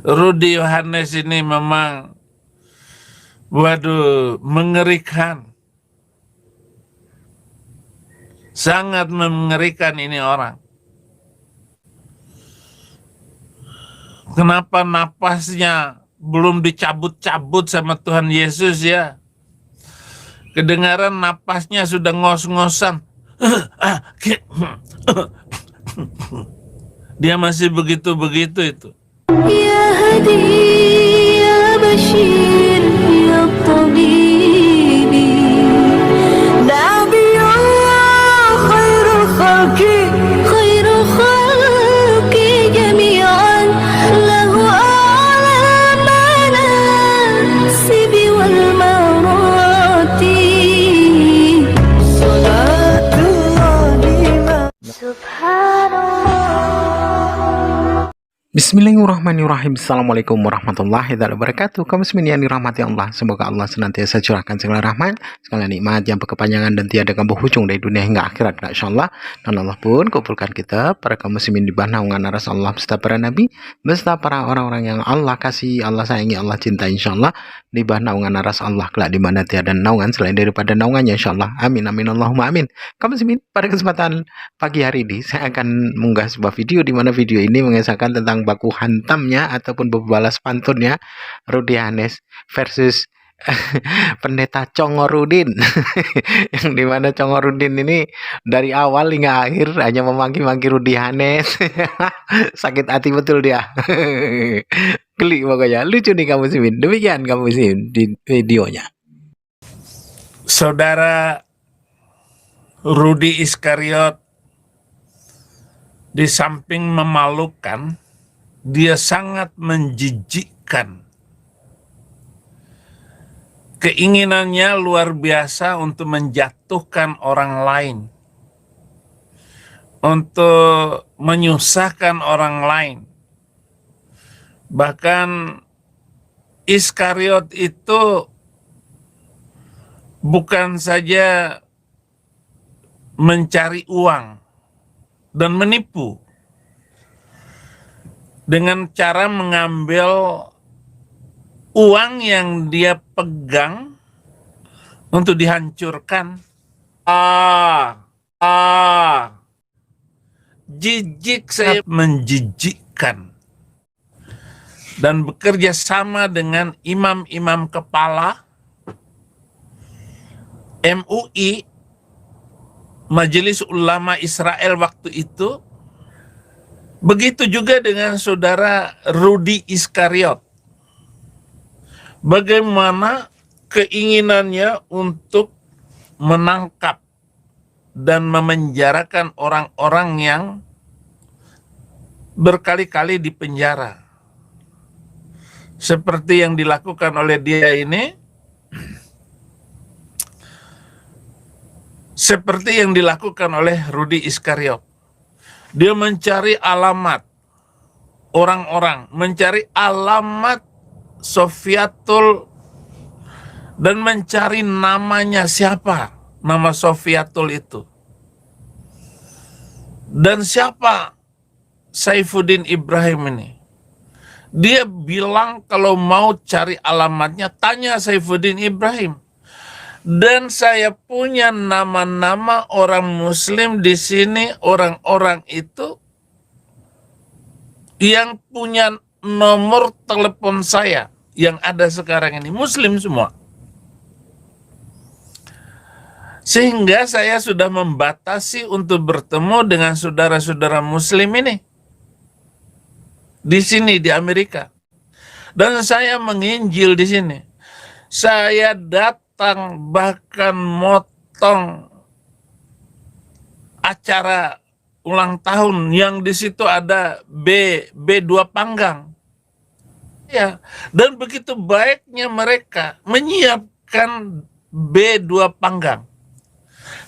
Rudi Yohanes ini memang, waduh, mengerikan. Sangat mengerikan ini orang. Kenapa napasnya belum dicabut-cabut sama Tuhan Yesus ya? Kedengaran napasnya sudah ngos-ngosan. Dia masih begitu-begitu itu. Ya Hadi, ya Bashir, ya Tabibi, Nabiyullah khairul khalqi jami'an, lahu a'la manasibi wal marati, salatullahi subhanallah. Bismillahirrahmanirrahim. Assalamualaikum warahmatullahi wabarakatuh. Kaum muslimin yang dirahmati Allah, semoga Allah senantiasa curahkan segala rahmat, segala nikmat yang berkepanjangan dan tiada berhujung dari dunia hingga akhirat, insyaallah. Dan Allah pun kumpulkan kita para kaum muslimin di bawah naungan aras Allah beserta para nabi, beserta para orang-orang yang Allah kasih, Allah sayangi, Allah cintai, insyaallah, di bawah naungan aras Allah kelak di mana tiada naungan selain daripada naungannya, insyaallah. Amin amin Allahumma amin. Kaum muslimin, pada kesempatan pagi hari ini saya akan mengunggah sebuah video di mana video ini mengisahkan tentang baku hantamnya ataupun balas pantunnya Rudi Yohanes versus pendeta Congorudin. Yang dimana Congorudin ini dari awal hingga akhir hanya memaki-maki Rudi Yohanes. Sakit hati betul dia. Geli pokoknya, lucu nih kamu Simin. Demikian kamu Simin di videonya. Saudara Rudi Iskariot, di samping memalukan, dia sangat menjijikkan. Keinginannya luar biasa untuk menjatuhkan orang lain, untuk menyusahkan orang lain. Bahkan Iskariot itu bukan saja mencari uang dan menipu dengan cara mengambil uang yang dia pegang untuk dihancurkan. Jijik, saya menjijikkan. Dan bekerja sama dengan imam-imam kepala MUI, Majelis Ulama Israel waktu itu. Begitu juga dengan saudara Rudi Iskariot. Bagaimana keinginannya untuk menangkap dan memenjarakan orang-orang yang berkali-kali dipenjara. Seperti yang dilakukan oleh dia ini, seperti yang dilakukan oleh Rudi Iskariot. Dia mencari alamat orang-orang, mencari alamat Sofiatul, dan mencari namanya siapa, nama Sofiatul itu. Dan siapa Saifuddin Ibrahim ini. Dia bilang kalau mau cari alamatnya, tanya Saifuddin Ibrahim. Dan saya punya nama-nama orang Muslim di sini, orang-orang itu yang punya nomor telepon saya yang ada sekarang ini, Muslim semua. Sehingga saya sudah membatasi untuk bertemu dengan saudara-saudara Muslim ini di sini di Amerika. Dan saya menginjil di sini. Saya datang bahkan motong acara ulang tahun yang di situ ada B2 Panggang. Ya, dan begitu baiknya mereka menyiapkan B2 Panggang.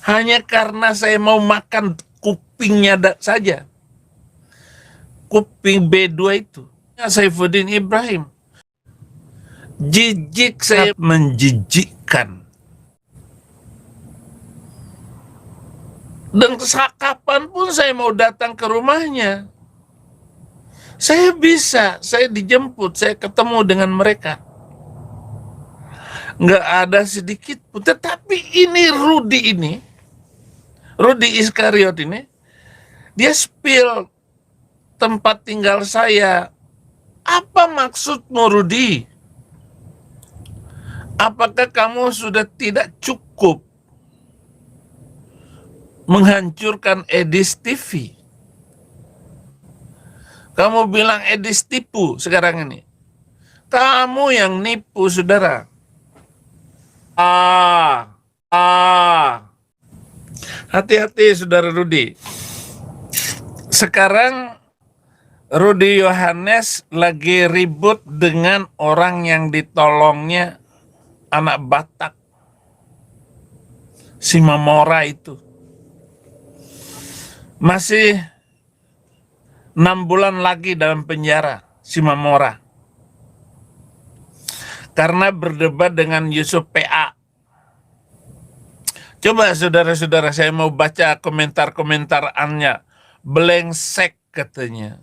Hanya karena saya mau makan kupingnya saja. Kuping B2 itu. Saifuddin Ibrahim. Jijik, saya menjijikkan. Dan kapan pun saya mau datang ke rumahnya. saya dijemput, saya ketemu dengan mereka. Nggak ada sedikit pun. Tetapi ini Rudi Iskariot ini, dia spill tempat tinggal saya. Apa maksudmu, Rudi? Apakah kamu sudah tidak cukup menghancurkan Edis TV? Kamu bilang Edis tipu sekarang ini. Kamu yang nipu, saudara. Hati-hati, saudara Rudi. Sekarang Rudi Yohanes lagi ribut dengan orang yang ditolongnya anak Batak, si Mamora itu. Masih 6 bulan lagi dalam penjara si Mamora, karena berdebat dengan Yusuf PA. Coba saudara-saudara, saya mau baca komentar-komentarannya. Belengsek katanya.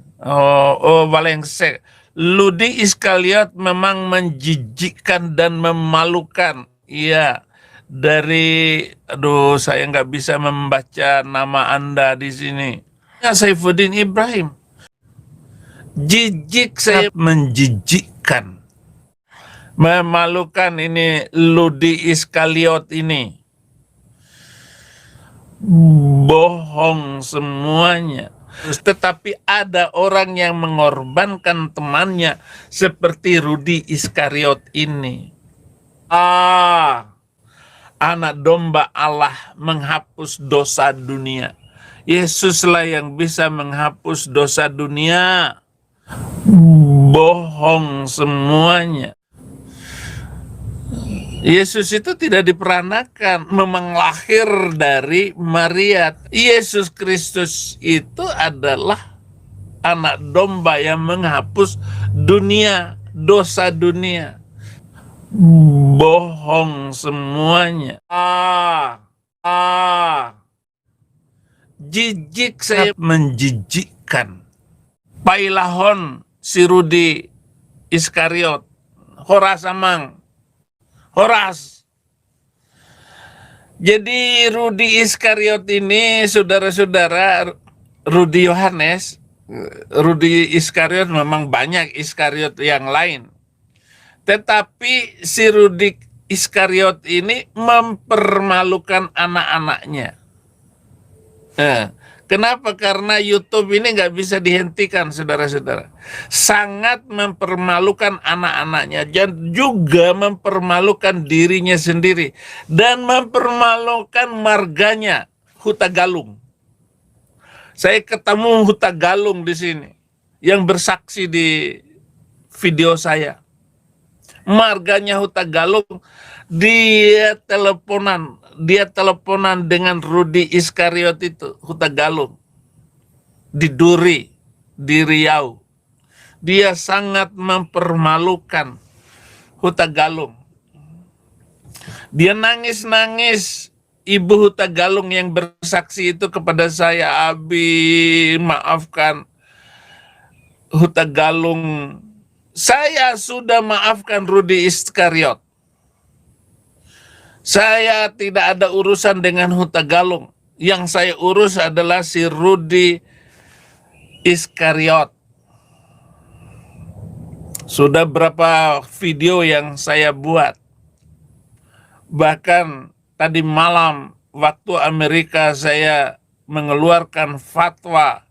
Belengsek. Rudi Iskariot memang menjijikkan dan memalukan. Iya, saya nggak bisa membaca nama Anda di sini. Ya, Saifuddin Ibrahim. Jijik, saya menjijikkan. Memalukan ini Rudi Iskariot ini. Bohong semuanya. Tetapi ada orang yang mengorbankan temannya seperti Rudi Iskariot ini. Anak domba Allah menghapus dosa dunia. Yesuslah yang bisa menghapus dosa dunia. Bohong semuanya. Yesus itu tidak diperanakan, memang lahir dari Maria. Yesus Kristus itu adalah anak domba yang menghapus dunia, dosa dunia. Bohong semuanya. Jijik, saya menjijikkan. Pailahon si Rudi Iskariot, Horas amang. Horas. Jadi Rudi Iskariot ini, saudara-saudara, Rudi Iskariot memang banyak Iskariot yang lain. Tetapi si Rudi Iskariot ini mempermalukan anak-anaknya. Kenapa? Karena YouTube ini nggak bisa dihentikan, saudara-saudara. Sangat mempermalukan anak-anaknya dan juga mempermalukan dirinya sendiri dan mempermalukan marganya, Huta Galung. Saya ketemu Huta Galung di sini yang bersaksi di video saya. Marganya Huta Galung, dia teleponan dengan Rudi Iskariot itu, Huta Galung, di Duri, di Riau. Dia sangat mempermalukan Huta Galung. Dia nangis-nangis, Ibu Huta Galung yang bersaksi itu kepada saya, Abi, maafkan Huta Galung. Saya sudah maafkan Rudi Iskariot. Saya tidak ada urusan dengan Huta Galung. Yang saya urus adalah si Rudi Iskariot. Sudah berapa video yang saya buat. Bahkan tadi malam waktu Amerika saya mengeluarkan fatwa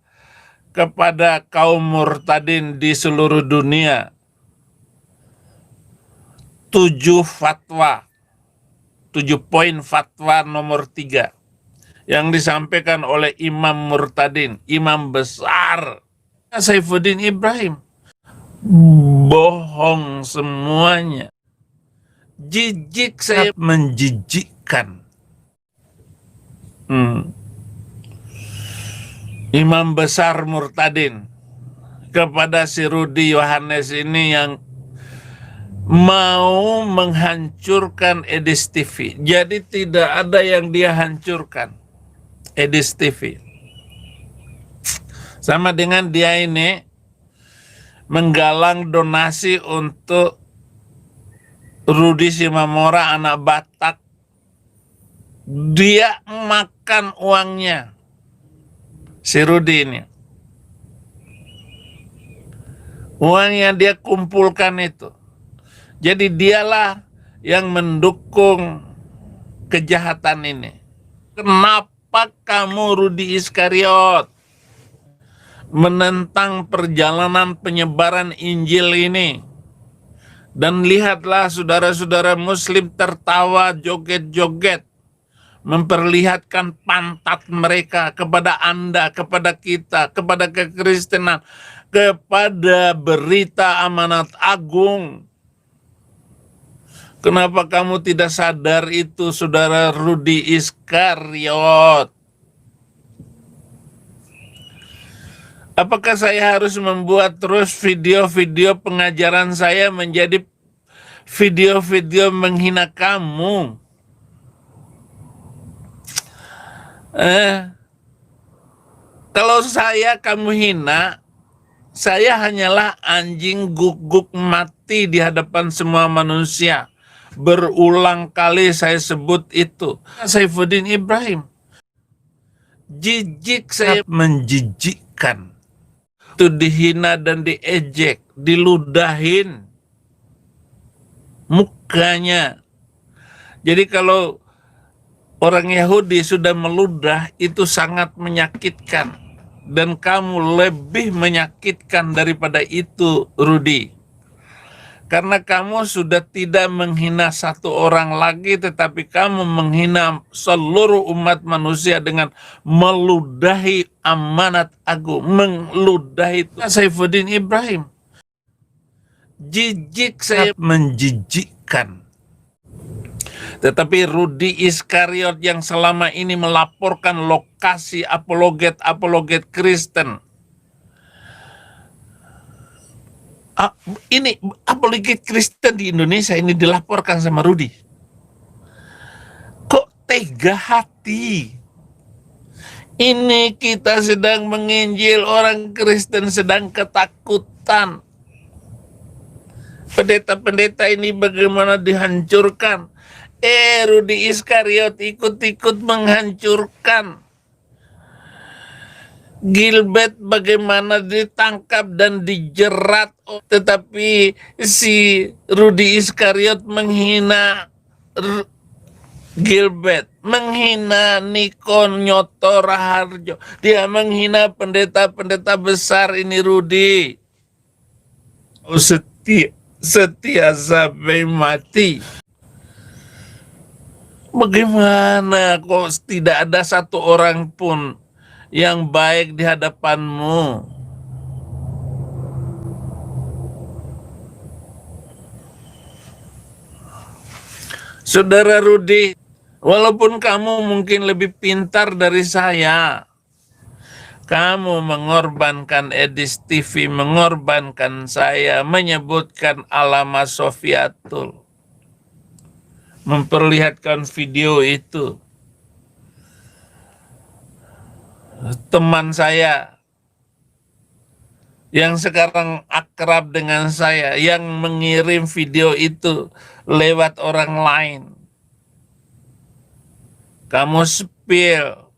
kepada kaum murtadin di seluruh dunia. 7 fatwa. 7 poin fatwa nomor 3 yang disampaikan oleh imam murtadin, imam besar Saifuddin Ibrahim. Bohong semuanya. Jijik, saya menjijikkan. Imam besar murtadin kepada si Rudi Yohanes ini yang mau menghancurkan Edis TV. Jadi tidak ada yang dia hancurkan, Edis TV. Sama dengan dia ini menggalang donasi untuk Rudi Simamora, anak Batak. Dia makan uangnya, si Rudi ini. Uang yang dia kumpulkan itu. Jadi dialah yang mendukung kejahatan ini. Kenapa kamu Rudi Iskariot menentang perjalanan penyebaran Injil ini? Dan lihatlah saudara-saudara Muslim tertawa joget-joget, memperlihatkan pantat mereka kepada Anda, kepada kita, kepada kekristenan, kepada berita amanat agung. Kenapa kamu tidak sadar itu, saudara Rudi Iskariot? Apakah saya harus membuat terus video-video pengajaran saya menjadi video-video menghina kamu? Kalau kamu hina, saya hanyalah anjing guguk mati di hadapan semua manusia. Berulang kali saya sebut itu. Saifuddin Ibrahim. Jijik, saya menjijikkan. Itu dihina dan diejek, diludahin mukanya. Jadi kalau orang Yahudi sudah meludah, itu sangat menyakitkan. Dan kamu lebih menyakitkan daripada itu, Rudi. Karena kamu sudah tidak menghina satu orang lagi, tetapi kamu menghina seluruh umat manusia dengan meludahi amanat agung, meludahi Saifuddin Ibrahim. Jijik, saya menjijikkan. Tetapi Rudi Iskariot yang selama ini melaporkan lokasi apologet Kristen, ini apologet Kristen di Indonesia ini dilaporkan sama Rudi. Kok tega hati? Ini kita sedang menginjil, orang Kristen sedang ketakutan. Pendeta-pendeta ini bagaimana dihancurkan? Rudi Iskariot ikut-ikut menghancurkan. Gilbert bagaimana ditangkap dan dijerat, tetapi si Rudi Iskariot menghina Gilbert, menghina Nikon Nyoto Raharjo, dia menghina pendeta-pendeta besar ini Rudi. Setia sampai mati. Bagaimana kok tidak ada satu orang pun yang baik di hadapanmu? Saudara Rudi, walaupun kamu mungkin lebih pintar dari saya, kamu mengorbankan Edis TV, mengorbankan saya, menyebutkan Alama Sofiatul, memperlihatkan video itu. Teman saya yang sekarang akrab dengan saya, yang mengirim video itu lewat orang lain. Kamu spill.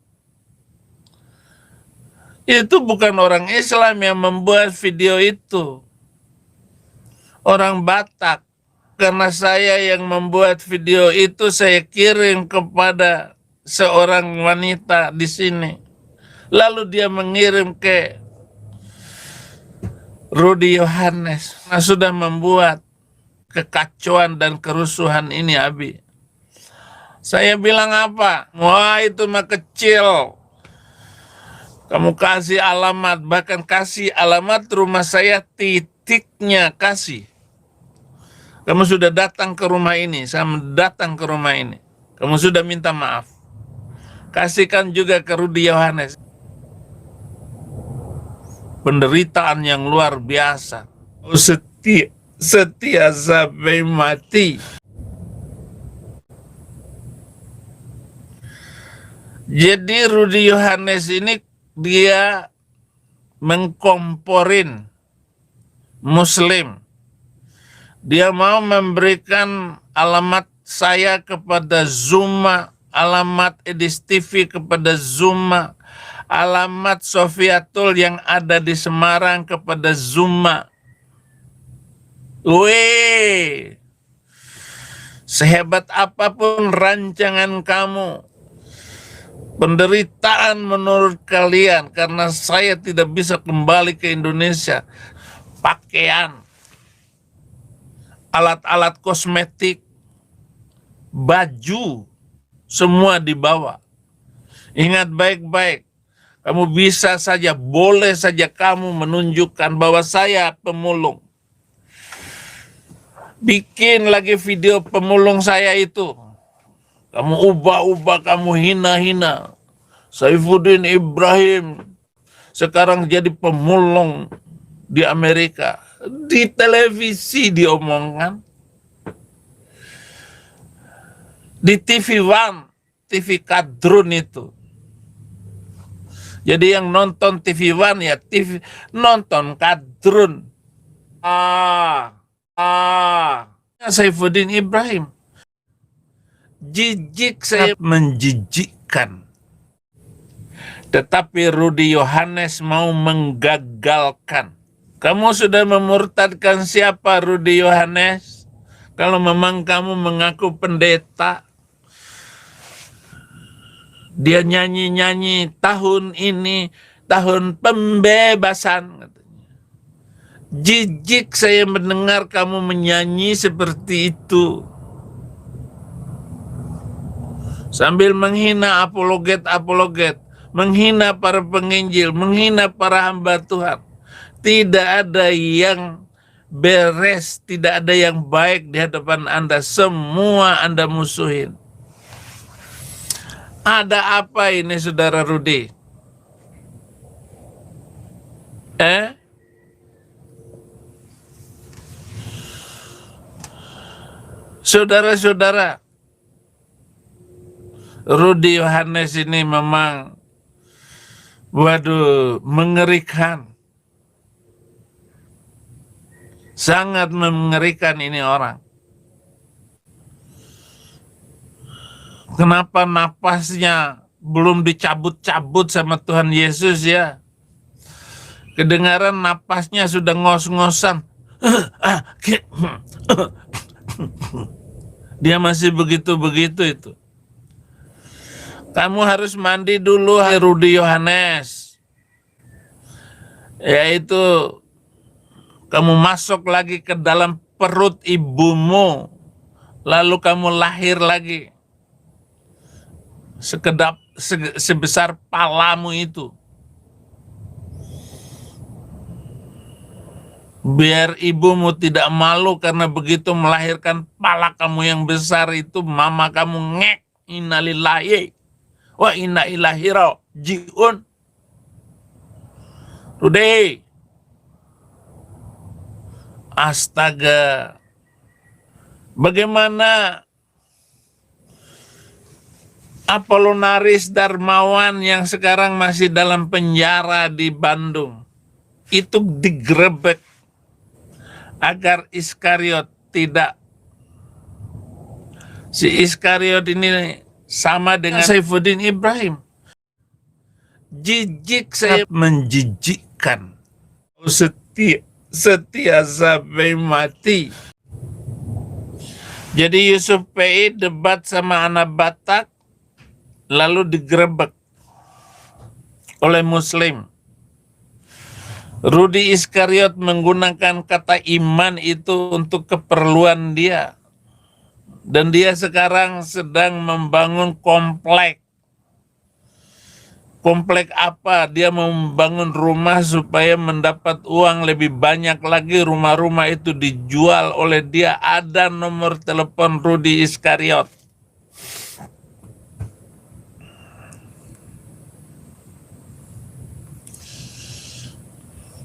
Itu bukan orang Islam yang membuat video itu. Orang Batak. Karena saya yang membuat video itu, saya kirim kepada seorang wanita di sini. Lalu dia mengirim ke Rudi Yohanes. Nah, sudah membuat kekacauan dan kerusuhan ini, Abi. Saya bilang apa? Wah, itu mah kecil. Kamu kasih alamat, bahkan kasih alamat rumah saya, titiknya kasih. Kamu sudah datang ke rumah ini, saya datang ke rumah ini. Kamu sudah minta maaf. Kasihkan juga ke Rudi Yohanes. Penderitaan yang luar biasa. Setia sampai mati. Jadi Rudi Yohanes ini dia mengkomporin Muslim. Dia mau memberikan alamat saya kepada Zuma, alamat Edis TV kepada Zuma, alamat Sofiatul yang ada di Semarang kepada Zuma. Weh, sehebat apapun rancangan kamu, penderitaan menurut kalian karena saya tidak bisa kembali ke Indonesia, pakaian, alat-alat kosmetik, baju, semua dibawa. Ingat baik-baik, kamu bisa saja, boleh saja kamu menunjukkan bahwa saya pemulung. Bikin lagi video pemulung saya itu. Kamu ubah-ubah, kamu hina-hina. Saifuddin Ibrahim sekarang jadi pemulung di Amerika. Di televisi diomongkan. Di TV One, TV Kadrun itu. Jadi yang nonton TV One ya TV nonton Kadrun. Saifuddin Ibrahim. Jijik, saya menjijikkan. Tetapi Rudi Yohanes mau menggagalkan. Kamu sudah memurtadkan siapa, Rudi Yohanes? Kalau memang kamu mengaku pendeta, dia nyanyi-nyanyi tahun ini, tahun pembebasan. Jijik saya mendengar kamu menyanyi seperti itu. Sambil menghina apologet-apologet, menghina para penginjil, menghina para hamba Tuhan. Tidak ada yang beres, tidak ada yang baik di hadapan Anda. Semua Anda musuhin. Ada apa ini, Saudara Rudi? Saudara-saudara, Rudi Yohanes ini memang, waduh, mengerikan. Sangat mengerikan ini orang. Kenapa napasnya belum dicabut-cabut sama Tuhan Yesus ya? Kedengaran napasnya sudah ngos-ngosan. Dia masih begitu-begitu itu. Kamu harus mandi dulu, Rudi Yohanes. Yaitu kamu masuk lagi ke dalam perut ibumu, lalu kamu lahir lagi. Sebesar palamu itu. Biar ibumu tidak malu karena begitu melahirkan pala kamu yang besar itu, mama kamu ngek, innalillahi wa inna ilaihi rajiun. Rudi, astaga, bagaimana Apollinaris Darmawan yang sekarang masih dalam penjara di Bandung itu digerebek agar Iskariot tidak. Si Iskariot ini sama dengan Saifuddin Ibrahim. Jijik, saya menjijikkan. Setia sampai mati. Jadi Yusuf PI debat sama anak Batak, lalu digerebek oleh Muslim. Rudi Iskariot menggunakan kata iman itu untuk keperluan dia. Dan dia sekarang sedang membangun komplek. Komplek apa? Dia membangun rumah supaya mendapat uang lebih banyak lagi. Rumah-rumah itu dijual oleh dia. Ada nomor telepon Rudi Iskariot.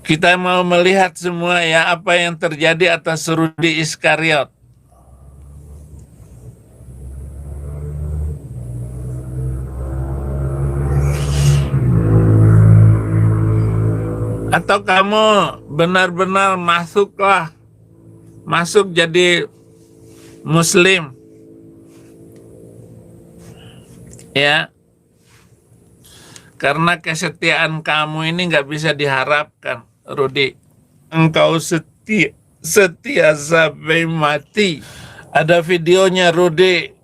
Kita mau melihat semua ya apa yang terjadi atas Rudi Iskariot. Atau kamu benar-benar masuk jadi Muslim, ya? Karena kesetiaan kamu ini nggak bisa diharapkan, Rudi. Engkau setia sampai mati. Ada videonya, Rudi.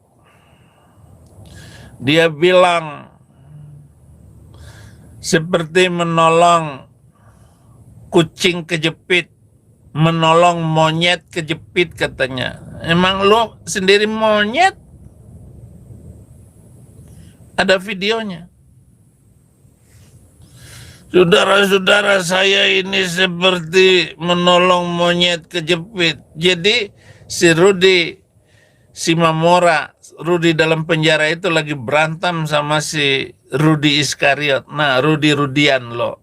Dia bilang seperti menolong kucing kejepit, menolong monyet kejepit katanya. Emang lu sendiri monyet? Ada videonya. Saudara-saudara, saya ini seperti menolong monyet kejepit. Jadi si Rudi Simamora, Rudi dalam penjara itu lagi berantem sama si Rudi Iskariot. Nah, Rudian lo.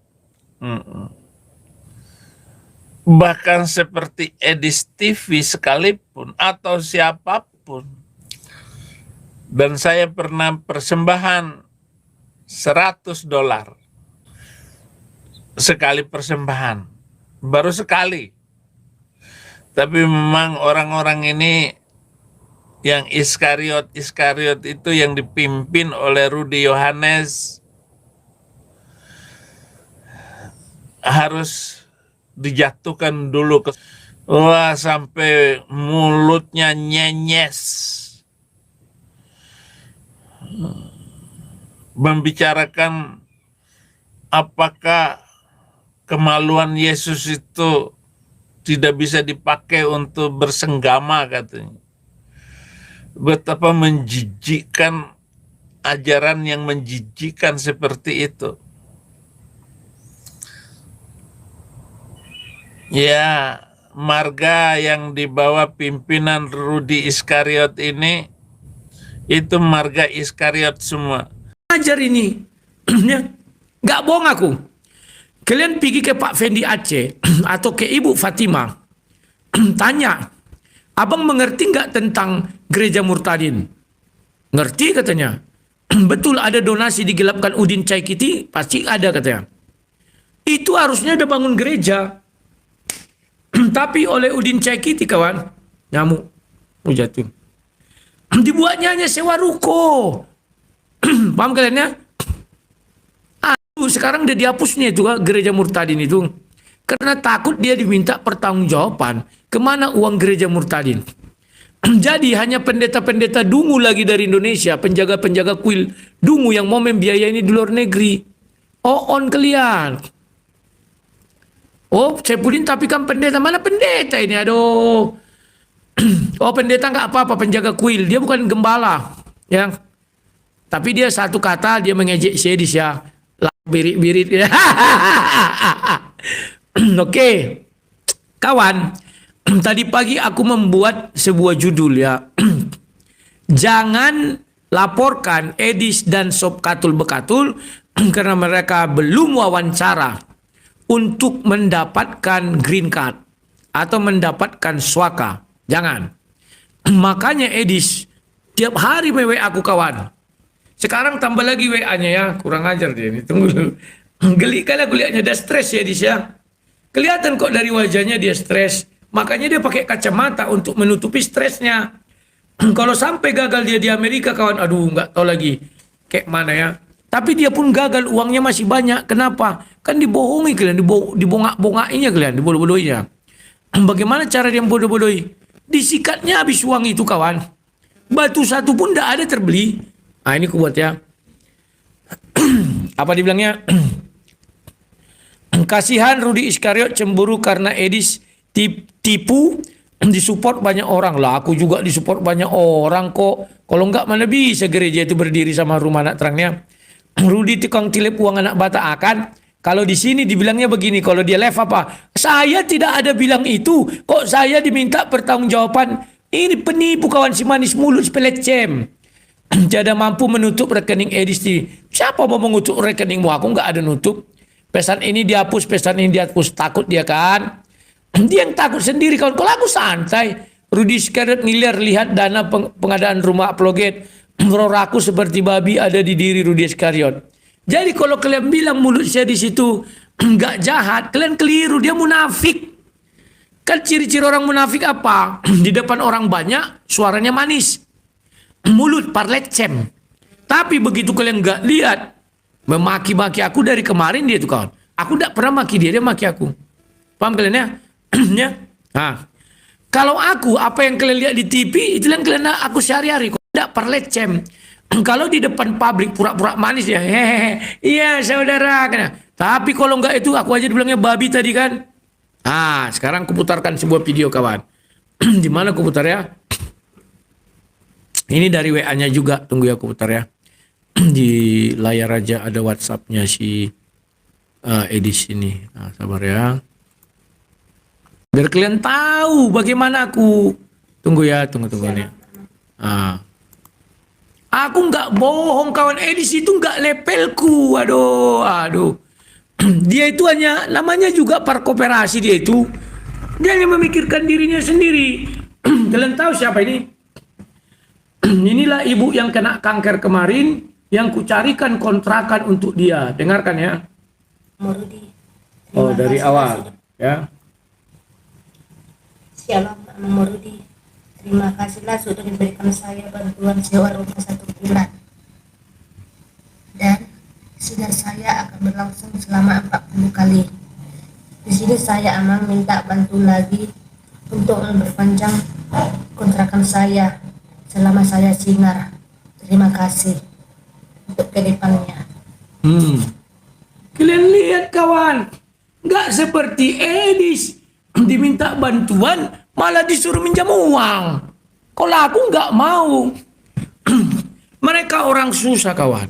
Bahkan seperti Edis TV sekalipun atau siapapun. Dan saya pernah persembahan $100 sekali persembahan, baru sekali. Tapi memang orang-orang ini yang Iskariot itu yang dipimpin oleh Rudi Yohanes harus dijatuhkan dulu sampai mulutnya nyenyes membicarakan apakah kemaluan Yesus itu tidak bisa dipakai untuk bersenggama, katanya. Betapa menjijikkan, ajaran yang menjijikkan seperti itu. Ya, marga yang dibawa pimpinan Rudi Iskariot ini, itu marga Iskariot semua. Ajar ini, nggak bohong aku. Kalian pergi ke Pak Fendi Aceh atau ke Ibu Fatimah, tanya, abang mengerti nggak tentang gereja Murtadin? Ngerti katanya. Betul ada donasi digelapkan Udin Caikiti, pasti ada katanya. Itu harusnya ada bangun gereja. Tapi oleh Udin Caikiti kawan, nyamuk jatuh. Dibuatnya hanya sewa ruko. Paham kalian ya? Sekarang udah dihapusnya itu gereja Murtadin itu. Karena takut dia diminta pertanggungjawaban. Kemana uang gereja Murtadin? Jadi hanya pendeta-pendeta dungu lagi dari Indonesia, penjaga-penjaga kuil dungu yang mau membiayai ini di luar negeri. On kalian. Oh, Saipudin tapi kan pendeta. Mana pendeta ini? Aduh. Oh, pendeta nggak apa-apa, penjaga kuil. Dia bukan gembala. Ya. Tapi dia satu kata, dia mengejek Sedis ya. Birit-birit. Oke. Kawan, tadi pagi aku membuat sebuah judul ya. Jangan laporkan Edis dan Sob Katul Bekatul karena mereka belum wawancara untuk mendapatkan green card atau mendapatkan swaka. Jangan. Makanya Edis tiap hari WA aku kawan. Sekarang tambah lagi WA-nya ya. Kurang ajar dia ini. Tunggu dulu. Geli kali aku lihatnya dia stres ya Edis ya. Kelihatan kok dari wajahnya dia stres. Makanya dia pakai kacamata untuk menutupi stresnya. Kalau sampai gagal dia di Amerika kawan. Aduh nggak tahu lagi. Kayak mana ya. Tapi dia pun gagal, uangnya masih banyak. Kenapa? Kan dibohongi kalian, dibongak-bongakinya kalian, dibodoh-bodohinya. Bagaimana cara dia membodoh-bodohi? Disikatnya habis uang itu kawan. Batu satu pun tidak ada terbeli. Nah ini ku buat ya. Apa dibilangnya? Kasihan Rudi Iskariot cemburu karena Edis tipu, disupport banyak orang. Lah aku juga disupport banyak orang kok. Kalau enggak mana bisa gereja itu berdiri sama rumah anak terangnya. Rudi tukang tilip uang anak Batak akan. Kalau di sini dibilangnya begini, kalau dia live apa? Saya tidak ada bilang itu. Kok saya diminta pertanggungjawaban? Ini penipu kawan, si manis mulut pelecem. Tidak mampu menutup rekening Edis. Siapa mau mengutuk rekeningmu? Aku nggak ada nutup. Pesan ini dihapus, pesan ini dihapus. Takut dia kan? Dia yang takut sendiri kawan. Kalau aku santai. Rudi Iskariot ngiler lihat dana pengadaan rumah Aploget. Roraku seperti babi ada di diri Rudi Iskariot. Jadi kalau kalian bilang mulut saya di situ nggak jahat, kalian keliru, dia munafik. Kan ciri-ciri orang munafik apa? Di depan orang banyak, suaranya manis. Mulut parlet cem. Tapi begitu kalian nggak lihat, memaki-maki aku dari kemarin dia tuh kawan. Aku tidak pernah maki dia maki aku. Paham kalian ya? Ya? Nah, kalau aku, apa yang kalian lihat di TV, itu yang kalian aku sehari-hari. Kok tidak parlet cem. Kalau di depan publik pura-pura manis ya, hehehe, iya saudara. Tapi kalau enggak itu, aku aja dibilangnya babi tadi kan. Ah, sekarang aku putarkan sebuah video kawan. Di mana aku putar ya? Ini dari WA-nya juga, tunggu ya aku putar ya. Di layar aja ada WhatsApp-nya si Edis ini. Nah, sabar ya. Biar kalian tahu bagaimana aku. Tunggu ya, tunggu nih. Ah. Aku nggak bohong kawan, Edis itu nggak levelku. Aduh. Dia itu hanya, namanya juga parkoperasi dia itu. Dia hanya memikirkan dirinya sendiri. Kalian tahu siapa ini? Inilah ibu yang kena kanker kemarin, yang kucarikan kontrakan untuk dia. Dengarkan ya. Murudi. Oh, dari awal ya. Shalom Pak Murudi. Terima kasihlah sudah diberikan saya bantuan sewa rumah 1 bulan. Dan sidang saya akan berlangsung selama 40 kali. Di sini saya aman minta bantu lagi untuk memperpanjang kontrakan saya selama saya sinar. Terima kasih untuk kedepannya. Kalian lihat kawan, nggak seperti Edis diminta bantuan malah disuruh minjam uang. Kalau aku nggak mau. Mereka orang susah kawan.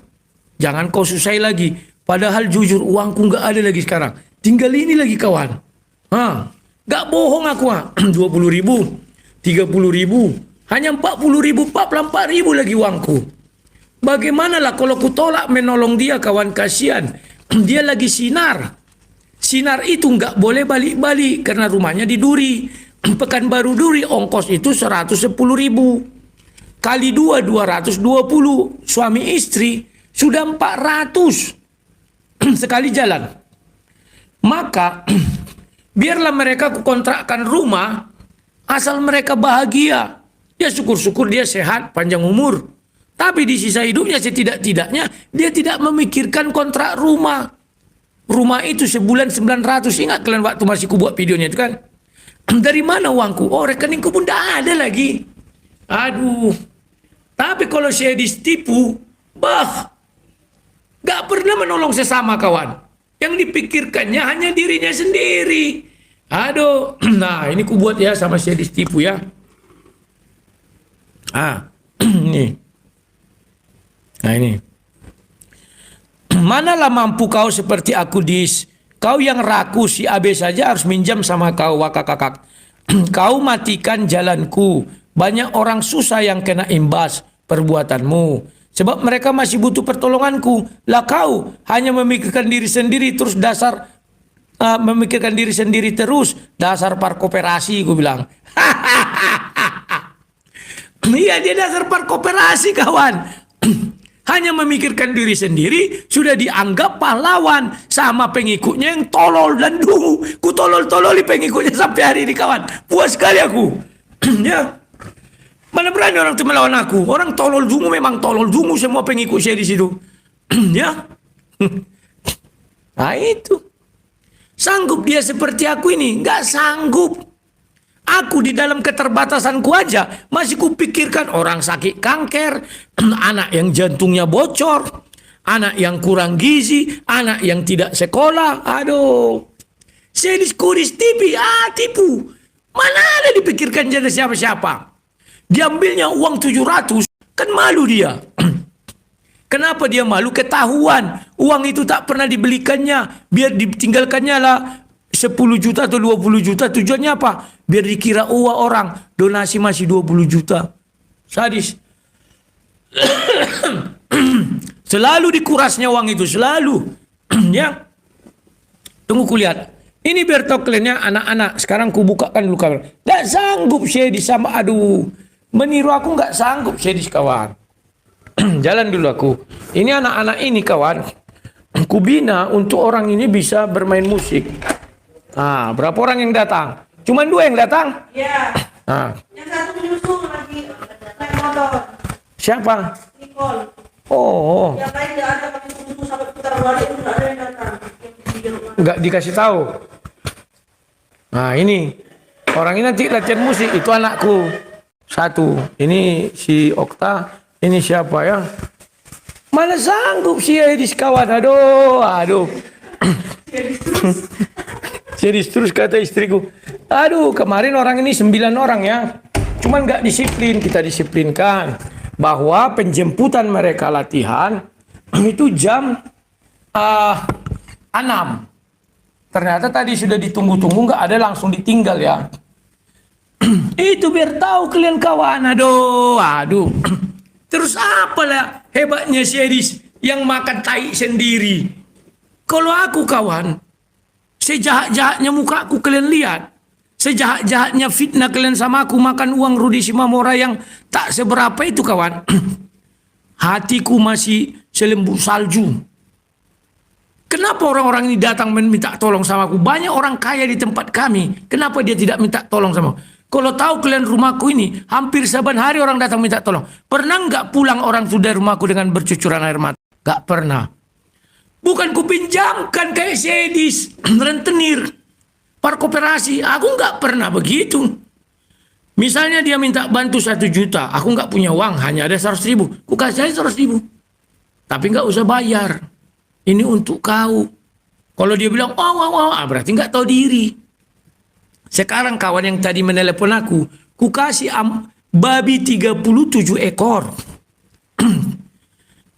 Jangan kau susai lagi. Padahal jujur uangku nggak ada lagi sekarang. Tinggal ini lagi kawan. Nggak bohong aku. 20.000, 30.000, hanya 40.000, 44.000 lagi uangku. Bagaimana lah kalau ku tolak menolong dia kawan, kasihan. Dia lagi sinar. Sinar itu nggak boleh balik-balik karena rumahnya di Duri. Pekanbaru Duri ongkos itu 110.000. Kali 2, 220. Suami istri sudah 400 sekali jalan. Maka biarlah mereka kontrakkan rumah asal mereka bahagia. Ya syukur-syukur dia sehat, panjang umur. Tapi di sisa hidupnya setidak-tidaknya dia tidak memikirkan kontrak rumah. Rumah itu sebulan 900. Ingat kalian waktu masih ku buat videonya itu kan? Dari mana uangku? Oh, rekeningku pun tidak ada lagi. Aduh. Tapi kalau saya ditipu, gak pernah menolong sesama kawan. Yang dipikirkannya hanya dirinya sendiri. Aduh. Nah, ini ku buat ya sama saya ditipu ya. Nih. Nah ini. Manalah mampu kau seperti aku dis. Kau yang rakus si AB saja harus minjam sama kau wakak-kakak. Kau matikan jalanku. Banyak orang susah yang kena imbas perbuatanmu. Sebab mereka masih butuh pertolonganku. Lah kau hanya memikirkan diri sendiri terus dasar memikirkan diri sendiri terus dasar parkoperasi gue bilang. Iya dia dasar parkoperasi kawan. Hanya memikirkan diri sendiri sudah dianggap pahlawan sama pengikutnya yang tolol dan dungu. Ku tolol-tololi pengikutnya sampai hari ini kawan. Puas sekali aku. Ya. Mana berani orang itu melawan aku. Orang tolol dungu memang tolol dungu semua pengikut saya di situ. Ya. Nah itu. Sanggup dia seperti aku ini? Enggak sanggup. Aku di dalam keterbatasanku aja masih kupikirkan orang sakit kanker, anak yang jantungnya bocor, anak yang kurang gizi, anak yang tidak sekolah. Aduh. Saya diskuris TV, tipu. Mana ada dipikirkan jadi siapa-siapa. Diambilnya uang 700, kan malu dia. Kenapa dia malu? Ketahuan. Uang itu tak pernah dibelikannya. Biar ditinggalkannya lah 10 juta atau 20 juta. Tujuannya apa? Biar dikira orang. Donasi masih 20 juta. Sadis. Selalu dikurasnya uang itu. Selalu. Ya. Tunggu kulihat. Ini biar tahu kaliannya anak-anak. Sekarang ku bukakan dulu kamera. Gak sanggup saya sama. Aduh. Meniru aku gak sanggup saya kawan. Jalan dulu aku. Ini anak-anak ini kawan. kubina untuk orang ini bisa bermain musik. Nah, berapa orang yang datang? Cuman 2 yang datang? Iya. Nah, Yang satu menyusul lagi naik motor. siapa? Nicole. Oh, Yang lain nggak ada pakai tunggu sampai putar balik itu nggak ada yang datang. Yang di rumah. nggak dikasih tahu. Nah, ini orang ini nanti latihan musik, itu anakku. 1. Ini si Okta, ini siapa ya? Mana sanggup si Edis kawan, aduh. Serius terus kata istriku. Aduh, kemarin orang ini 9 orang ya. Cuman nggak disiplin, kita disiplinkan. Bahwa penjemputan mereka latihan itu jam 6. Ternyata tadi sudah ditunggu-tunggu, nggak ada, langsung ditinggal ya. Itu biar tahu kalian kawan, aduh. Terus apalah hebatnya si Edis yang makan tai sendiri. Kalau aku kawan, sejahat-jahatnya muka aku kalian lihat. Sejahat-jahatnya fitnah kalian sama aku makan uang Rudi Simamora yang tak seberapa itu kawan. Hatiku masih selembut salju. Kenapa orang-orang ini datang minta tolong sama aku? Banyak orang kaya di tempat kami. Kenapa dia tidak minta tolong sama aku? Kalau tahu kalian rumahku ini, hampir saban hari orang datang minta tolong. Pernah nggak pulang orang sudah rumahku dengan bercucuran air mata? Nggak pernah. Bukan kupinjamkan kayak sedis, rentenir, parkoperasi. Aku nggak pernah begitu. Misalnya dia minta bantu 1 juta, aku nggak punya uang, hanya ada 100.000. Ku kasih aja 100.000. Tapi nggak usah bayar. Ini untuk kau. Kalau dia bilang, berarti nggak tahu diri. Sekarang kawan yang tadi menelepon aku, ku kasih babi 37 ekor.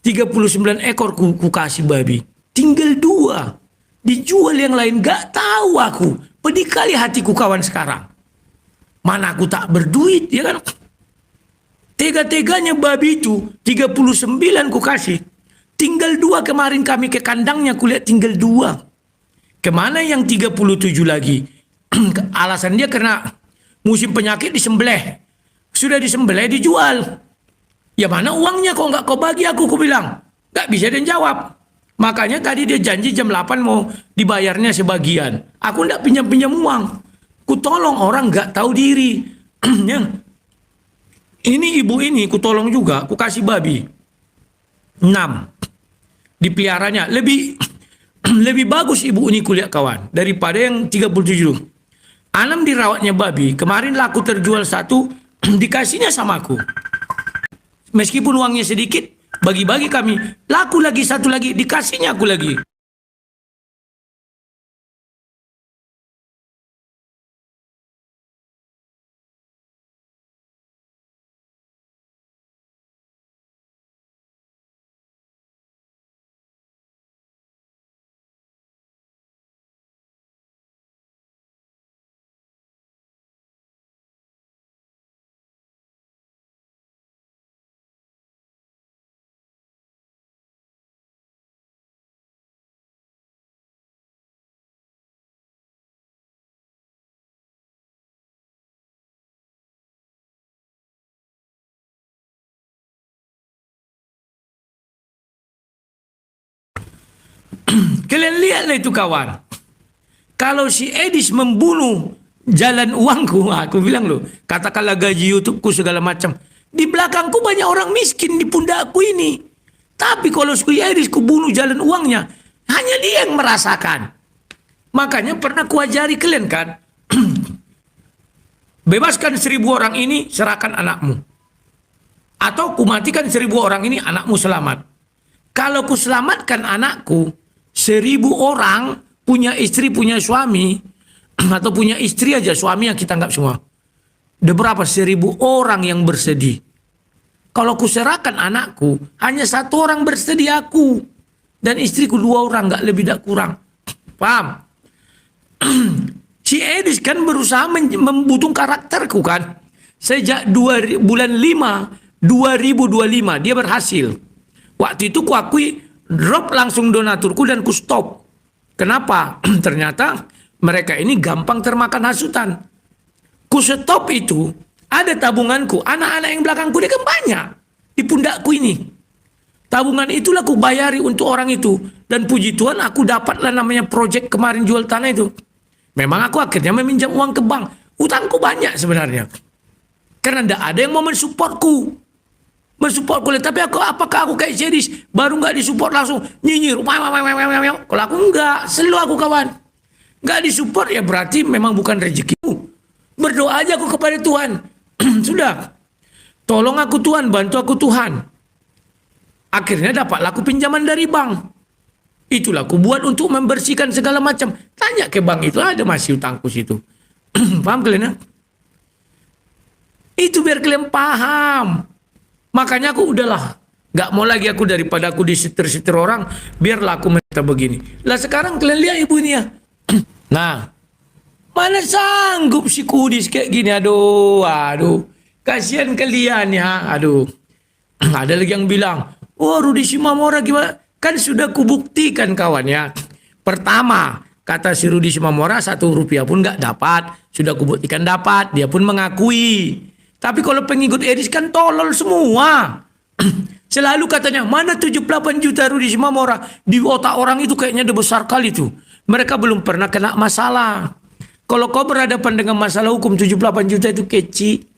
39 ekor ku kasih babi. Tinggal 2. Dijual yang lain, gak tahu aku. Pedih kali hatiku kawan sekarang. Mana aku tak berduit, ya kan? Tega-teganya babi itu 39 ku kasih. Tinggal 2 kemarin kami ke kandangnya, ku lihat tinggal 2. Kemana yang 37 lagi? Alasan dia karena musim penyakit disembelih. Sudah disembelih dijual. Ya mana uangnya kok nggak kau bagi aku bilang. Nggak bisa dia jawab. Makanya tadi dia janji jam 8 mau dibayarnya sebagian. Aku nggak pinjam uang. Ku tolong orang nggak tahu diri. Ini ibu ini ku tolong juga. Ku kasih babi 6. Dipeliharanya. Lebih bagus ibu ini kulihat kawan. Daripada yang 37. 6 dirawatnya babi. Kemarin laku terjual 1. Dikasihnya sama aku. Meskipun uangnya sedikit, bagi-bagi kami. Laku lagi 1 lagi, dikasihnya aku lagi. Kalian lihatlah itu kawan. Kalau si Edis membunuh jalan uangku, aku bilang loh, katakanlah gaji YouTubeku segala macam. Di belakangku banyak orang miskin di pundakku ini. Tapi kalau si Edis ku bunuh jalan uangnya, hanya dia yang merasakan. Makanya pernah kuajari kalian kan. Bebaskan 1.000 orang ini, serahkan anakmu. Atau kumatikan 1.000 orang ini, anakmu selamat. Kalau ku selamatkan anakku, 1.000 orang punya istri, punya suami, atau punya istri aja, suami yang kita anggap semua. Ada berapa? 1.000 orang yang bersedih. Kalau ku serahkan anakku, hanya 1 orang bersedih aku. Dan istriku 2 orang, nggak lebih tak kurang. Paham? Si Edis kan berusaha membutung karakterku kan. Sejak bulan 5, 2025, dia berhasil. Waktu itu ku akui, drop langsung donaturku dan ku stop. Kenapa? Ternyata mereka ini gampang termakan hasutan. Ku stop itu, ada tabunganku, anak-anak yang belakangku dia kan banyak di pundakku ini. Tabungan itulah aku bayari untuk orang itu. Dan puji Tuhan aku dapatlah namanya project kemarin jual tanah itu. Memang aku akhirnya meminjam uang ke bank. Utangku banyak sebenarnya. Karena tidak ada yang mau mensupportku. Tapi apakah aku kayak Jedis? Baru nggak disupport langsung nyinyir. Kalau aku enggak, selalu aku kawan. Nggak disupport ya berarti memang bukan rezekimu. Berdoa aja aku kepada Tuhan. Sudah. Tolong aku Tuhan, bantu aku Tuhan. Akhirnya dapatlah aku pinjaman dari bank. Itulah aku buat untuk membersihkan segala macam. Tanya ke bank itu, ada masih utangku situ. Paham kalian ya? Itu biar kalian paham. Makanya aku udahlah. Gak mau lagi aku daripada aku disetir-setir orang. Biarlah aku minta begini. Lah sekarang kalian lihat ibu ini ya. Nah. Mana sanggup si kudis kayak gini. Aduh. Kasihan kalian ya. Aduh. Ada lagi yang bilang. Oh Rudi Simamora gimana? Kan sudah kubuktikan kawan ya. Pertama, kata si Rudi Simamora 1 rupiah pun gak dapat. Sudah kubuktikan dapat. Dia pun mengakui. Tapi kalau pengikut Edis kan tolol semua. Selalu katanya, mana 78 juta Rudi Simamora. Di otak orang itu kayaknya udah besar kali tuh. Mereka belum pernah kena masalah. Kalau kau berhadapan dengan masalah hukum 78 juta itu kecil.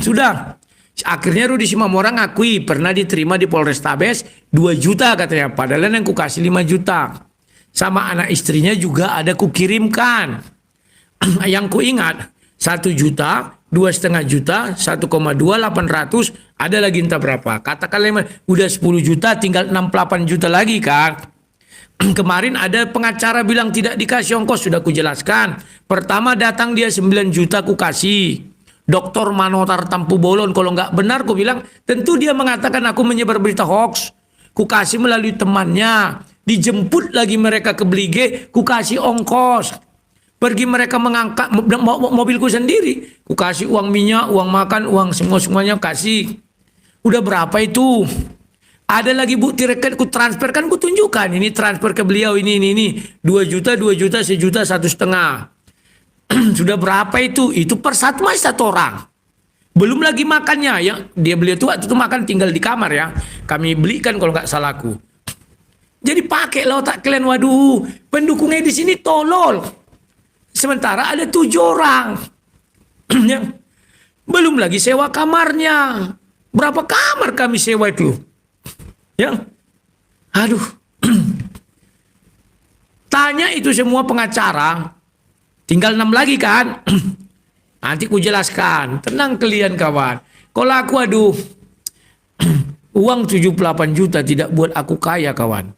Sudah. Akhirnya Rudi Simamora ngakui pernah diterima di Polrestabes 2 juta katanya. Padahal yang ku kasih 5 juta. Sama anak istrinya juga ada kukirimkan. Yang ku ingat 1 juta, 2,5 juta, 1,2800, ada lagi entah berapa. Katakanlah udah 10 juta, tinggal 68 juta lagi kan. Kemarin ada pengacara bilang tidak dikasih ongkos, sudah kujelaskan. Pertama datang dia 9 juta ku kasih. Doktor Manotar Tampu Bolon, kalau nggak benar ku bilang, tentu dia mengatakan aku menyebar berita hoax. Ku kasih melalui temannya. Dijemput lagi mereka ke Belige, ku kasih ongkos. Pergi mereka mengangkat mobilku sendiri. Ku kasih uang minyak, uang makan, uang semuanya kasih. Udah berapa itu? Ada lagi bukti rekening ku transfer, kan ku tunjukkan. Ini transfer ke beliau, ini. 2 juta, 2 juta, 1 juta, 1,5. Sudah berapa itu? Itu per satu orang. Belum lagi makannya. Yang dia beli itu waktu itu makan tinggal di kamar ya. Kami belikan kalau nggak salahku. Jadi pakai lah otak kalian. Waduh, pendukungnya di sini tolol. Sementara ada 7 orang. Ya. Belum lagi sewa kamarnya. Berapa kamar kami sewa itu? Ya. Aduh. Tanya itu semua pengacara. Tinggal 6 lagi kan. Nanti ku jelaskan. Tenang kalian kawan. Kalau aku aduh. Uang 78 juta tidak buat aku kaya kawan.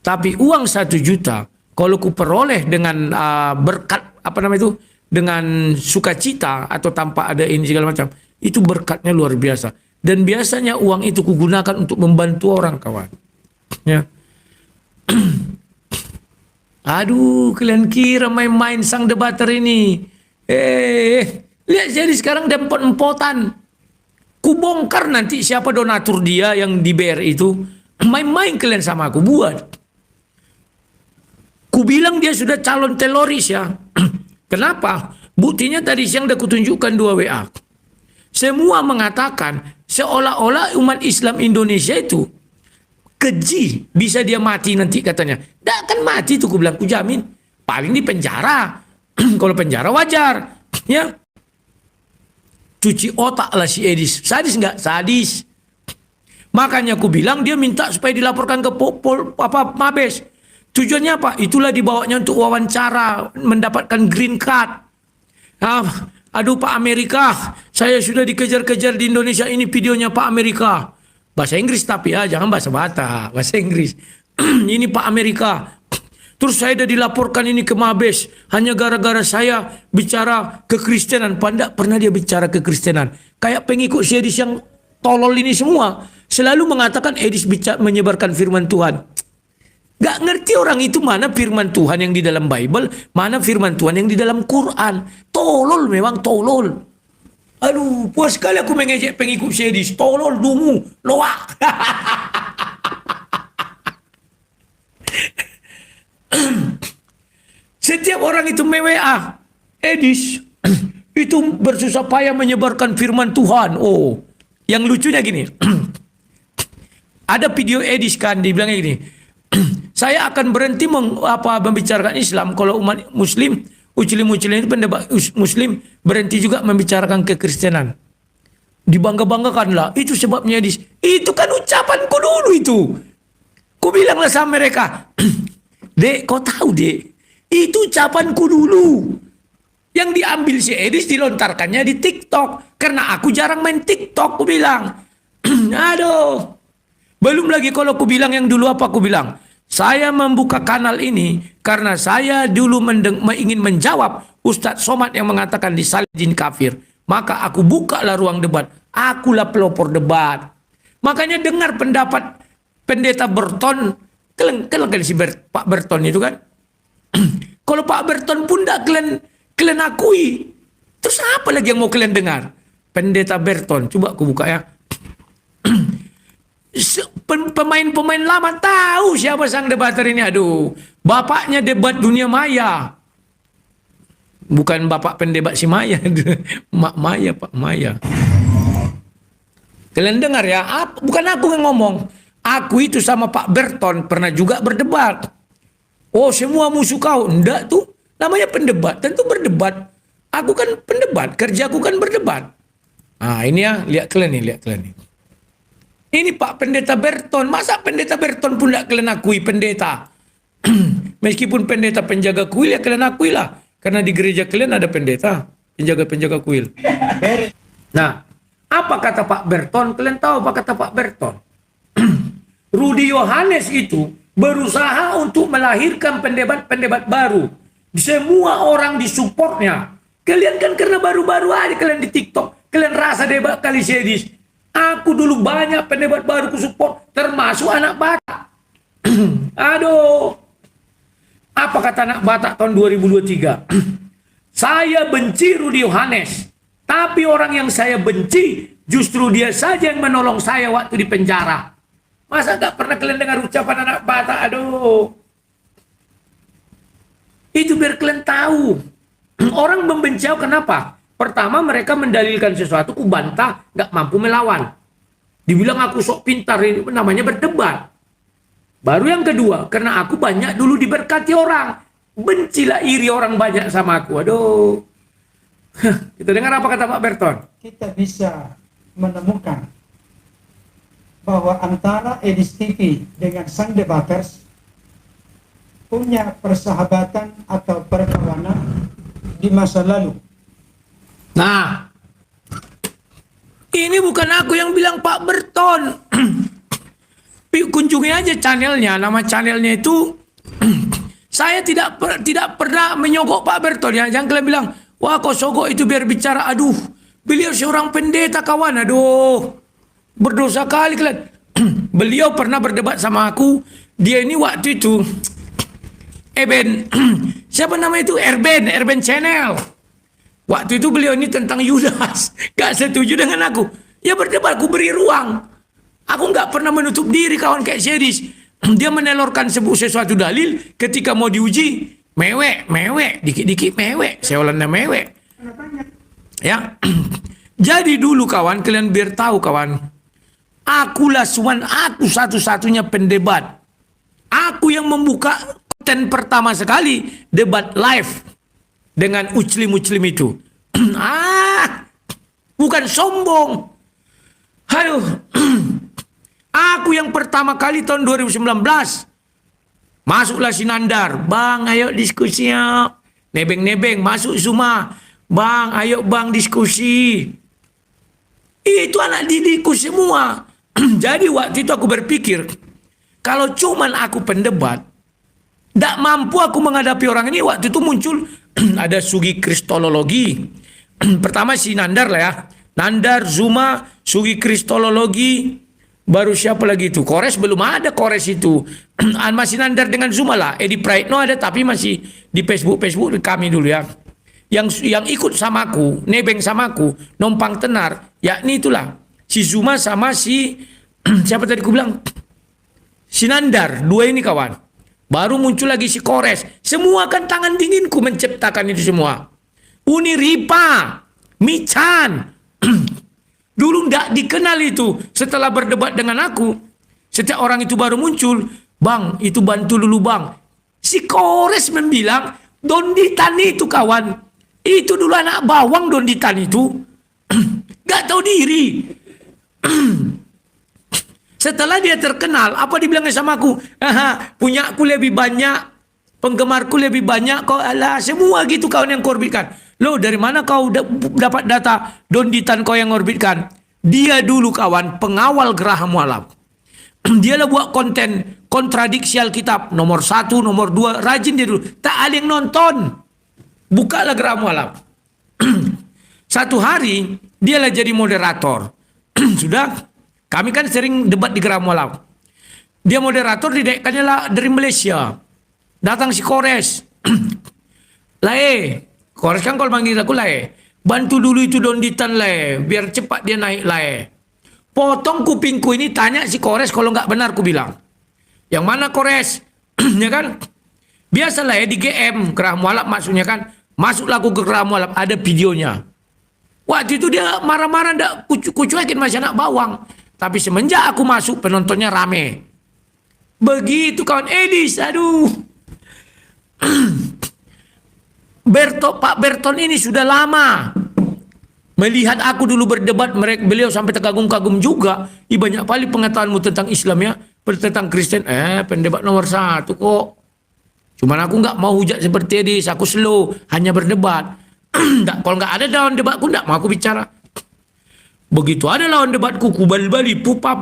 Tapi uang 1 juta. Kalau ku peroleh dengan berkat. Apa namanya itu? Dengan sukacita. Atau tanpa ada ini segala macam. Itu berkatnya luar biasa. Dan biasanya uang itu kugunakan untuk membantu orang kawan. Ya. Aduh, kalian kira main-main sang debater ini. Lihat jadi sekarang dia empot-empotan. Kubongkar nanti siapa donatur dia yang di BR itu. Main-main kalian sama aku buat. Ku bilang dia sudah calon teroris ya. Kenapa? Buktinya tadi siang udah kutunjukkan 2 WA. Semua mengatakan seolah-olah umat Islam Indonesia itu keji, bisa dia mati nanti katanya. Tidak akan mati tuh, ku bilang, ku jamin. Paling di penjara. Kalau penjara wajar. Ya. Cuci otak lah si Edis. Sadis nggak? Sadis. Makanya ku bilang dia minta supaya dilaporkan ke Mabes. Tujuannya apa? Itulah dibawanya untuk wawancara, mendapatkan green card. Aduh Pak Amerika, saya sudah dikejar-kejar di Indonesia, ini videonya Pak Amerika. Bahasa Inggris tapi ya, jangan bahasa Batak, bahasa Inggris. Ini Pak Amerika. Terus saya sudah dilaporkan ini ke Mabes. Hanya gara-gara saya bicara kekristenan. Tidak pernah dia bicara kekristenan. Kayak pengikut Edis yang tolol ini semua. Selalu mengatakan Edis menyebarkan firman Tuhan. Gak ngerti orang itu mana firman Tuhan yang di dalam Bible. Mana firman Tuhan yang di dalam Quran. Tolol memang tolol. Aduh, puas sekali aku mengejek pengikut Edis. Tolol, dungu, loak. Setiap orang itu me-WA Edis itu bersusah payah menyebarkan firman Tuhan. Oh, yang lucunya gini. ada video Edis kan, dibilangnya gini, saya akan berhenti membicarakan Islam kalau umat Muslim, Muslim itu pendebat Muslim berhenti juga membicarakan kekristenan. Dibangga-banggakan lah, itu sebabnya Edis. Itu kan ucapanku dulu itu. Ku bilanglah sama mereka, Dek, kau tahu Dek, itu ucapanku dulu. Yang diambil si Edis dilontarkannya di TikTok. Karena aku jarang main TikTok, ku bilang. Aduh. Belum lagi kalau ku bilang yang dulu apa ku bilang. Saya membuka kanal ini karena saya dulu ingin menjawab Ustadz Somad yang mengatakan disalib jin kafir. Maka aku bukalah ruang debat. Akulah pelopor debat. Makanya dengar pendapat Pendeta Berton. Kalian si Pak Berton itu kan. Kalau Pak Berton pun tidak kalian akui. Terus apa lagi yang mau kalian dengar? Pendeta Berton. Coba aku buka ya. Pemain-pemain lama tahu siapa sang debater ini. Aduh, bapaknya debat dunia maya. Bukan bapak pendebat si Maya. Mak Maya, Pak Maya. Kalian dengar ya, bukan aku yang ngomong. Aku itu sama Pak Berton pernah juga berdebat. Oh, semua musuh kau. Enggak tuh, namanya pendebat. Tentu berdebat. Aku kan pendebat, kerjaku kan berdebat. Nah ini ya, lihat kalian nih. Ini Pak Pendeta Berton. Masa Pendeta Berton pun tidak kalian akui pendeta? Meskipun pendeta penjaga kuil ya kalian akui lah. Karena di gereja kalian ada pendeta. Penjaga kuil. Nah, apa kata Pak Berton? Kalian tahu apa kata Pak Berton? Rudi Yohanes itu berusaha untuk melahirkan pendebat-pendebat baru. Semua orang disupportnya. Kalian kan karena baru-baru aja kalian di TikTok. Kalian rasa debat kali sedis. Aku dulu banyak pendebat baru kusupport, termasuk anak Batak. Aduh. Apa kata anak Batak tahun 2023? Saya benci Rudi Yohanes. Tapi orang yang saya benci, justru dia saja yang menolong saya waktu di penjara. Masa gak pernah kalian dengar ucapan anak Batak? Aduh. Itu biar kalian tahu. Orang membenci aku kenapa? Pertama mereka mendalilkan sesuatu, ku bantah, gak mampu melawan. Dibilang aku sok pintar, ini namanya berdebat. Baru yang kedua, karena aku banyak dulu diberkati orang. Bencilah iri orang banyak sama aku. Aduh. Kita dengar apa kata Pak Berton. Kita bisa menemukan bahwa antara Edis TV dengan sang debaters punya persahabatan atau perkawanan di masa lalu. Nah, ini bukan aku yang bilang Pak Berton. Kunjungi aja channelnya. Nama channelnya itu saya tidak pernah menyogok Pak Berton ya. Jangan kalian bilang, wah kok sogok itu biar bicara. Aduh, beliau seorang pendeta kawan. Aduh, berdosa kali kalian. Beliau pernah berdebat sama aku. Dia ini waktu itu siapa nama itu? Erben Channel. Waktu itu beliau ini tentang Yudas. Gak setuju dengan aku. Ya berdebat, aku beri ruang. Aku gak pernah menutup diri kawan kayak Sedis. Dia menelorkan sesuatu dalil ketika mau diuji. Mewek. Dikit-dikit mewek. Seolanda mewek. Ya. Jadi dulu kawan, kalian biar tahu kawan. Aku satu-satunya pendebat. Aku yang membuka konten pertama sekali. Debat live. Dengan uclim itu. Bukan sombong. Aduh. Aku yang pertama kali tahun 2019. Masuklah Sinandar. Bang, ayo diskusi ya. Nebeng-nebeng, masuk Zuma. Bang, ayo bang diskusi. Itu anak didikku semua. Jadi waktu itu aku berpikir. Kalau cuman aku pendebat. Tidak mampu aku menghadapi orang ini. Waktu itu muncul ada Sugi Kristologi. Pertama si Nandar lah ya. Nandar, Zuma, Sugi Kristologi. Baru siapa lagi itu? Kores belum ada Kores itu. Masih Nandar dengan Zuma lah. Edi Praitno ada tapi masih di Facebook kami dulu ya. Yang ikut sama aku, nebeng sama aku, numpang tenar. Yakni itulah. Si Zuma sama si siapa tadi aku bilang? Si Nandar. Dua ini kawan. Baru muncul lagi si Kores. Semua kan tangan dinginku menciptakan itu semua. Uni Ripa, Michan. Dulu tidak dikenal itu. Setelah berdebat dengan aku. Setiap orang itu baru muncul, bang itu bantu dulu bang. Si Kores membilang, Donditan itu kawan, itu dulu anak bawang Donditan itu. Gak tahu diri. Setelah dia terkenal, apa dibilangnya sama aku? Punya aku lebih banyak, penggemarku lebih banyak, kau alah semua gitu kawan yang kau orbitkan. Loh dari mana kau dapat data Donditan kau yang orbitkan? Dia dulu kawan pengawal Geraham Mualaf. Dia lah buat konten kontradiksi Alkitab nomor 1, nomor 2, rajin dia dulu. Tak ada yang nonton. Bukalah Geraham Mualaf. Satu hari dia lah jadi moderator. Sudah, kami kan sering debat di Geraham Mualaf. Dia moderator didekatnya lah dari Malaysia. Datang si Kores. Lae, Kores kan kalau manggil aku Lae. Bantu dulu itu Donditan Lae, biar cepat dia naik Lae. Potong kupingku ini tanya si Kores kalau nggak benar ku bilang. Yang mana Kores? Ya kan? Biasalah ya di GM Geraham Mualaf maksudnya kan. Masuklah aku ke Geraham Mualaf ada videonya. Waktu itu dia marah-marah ndak kucuekin masih anak bawang. Tapi semenjak aku masuk penontonnya rame. Begitu kawan Edis, aduh. Pak Berton ini sudah lama melihat aku dulu berdebat, beliau sampai terkagum-kagum juga. Banyak kali pengetahuanmu tentang Islam ya, tentang Kristen. Pendebat nomor 1 kok. Cuman aku nggak mau hujat seperti Edis, aku slow, hanya berdebat. Kalau nggak ada lawan debatku, nggak mau aku bicara. Begitu ada lawan debatku, ku bali-bali, pupap.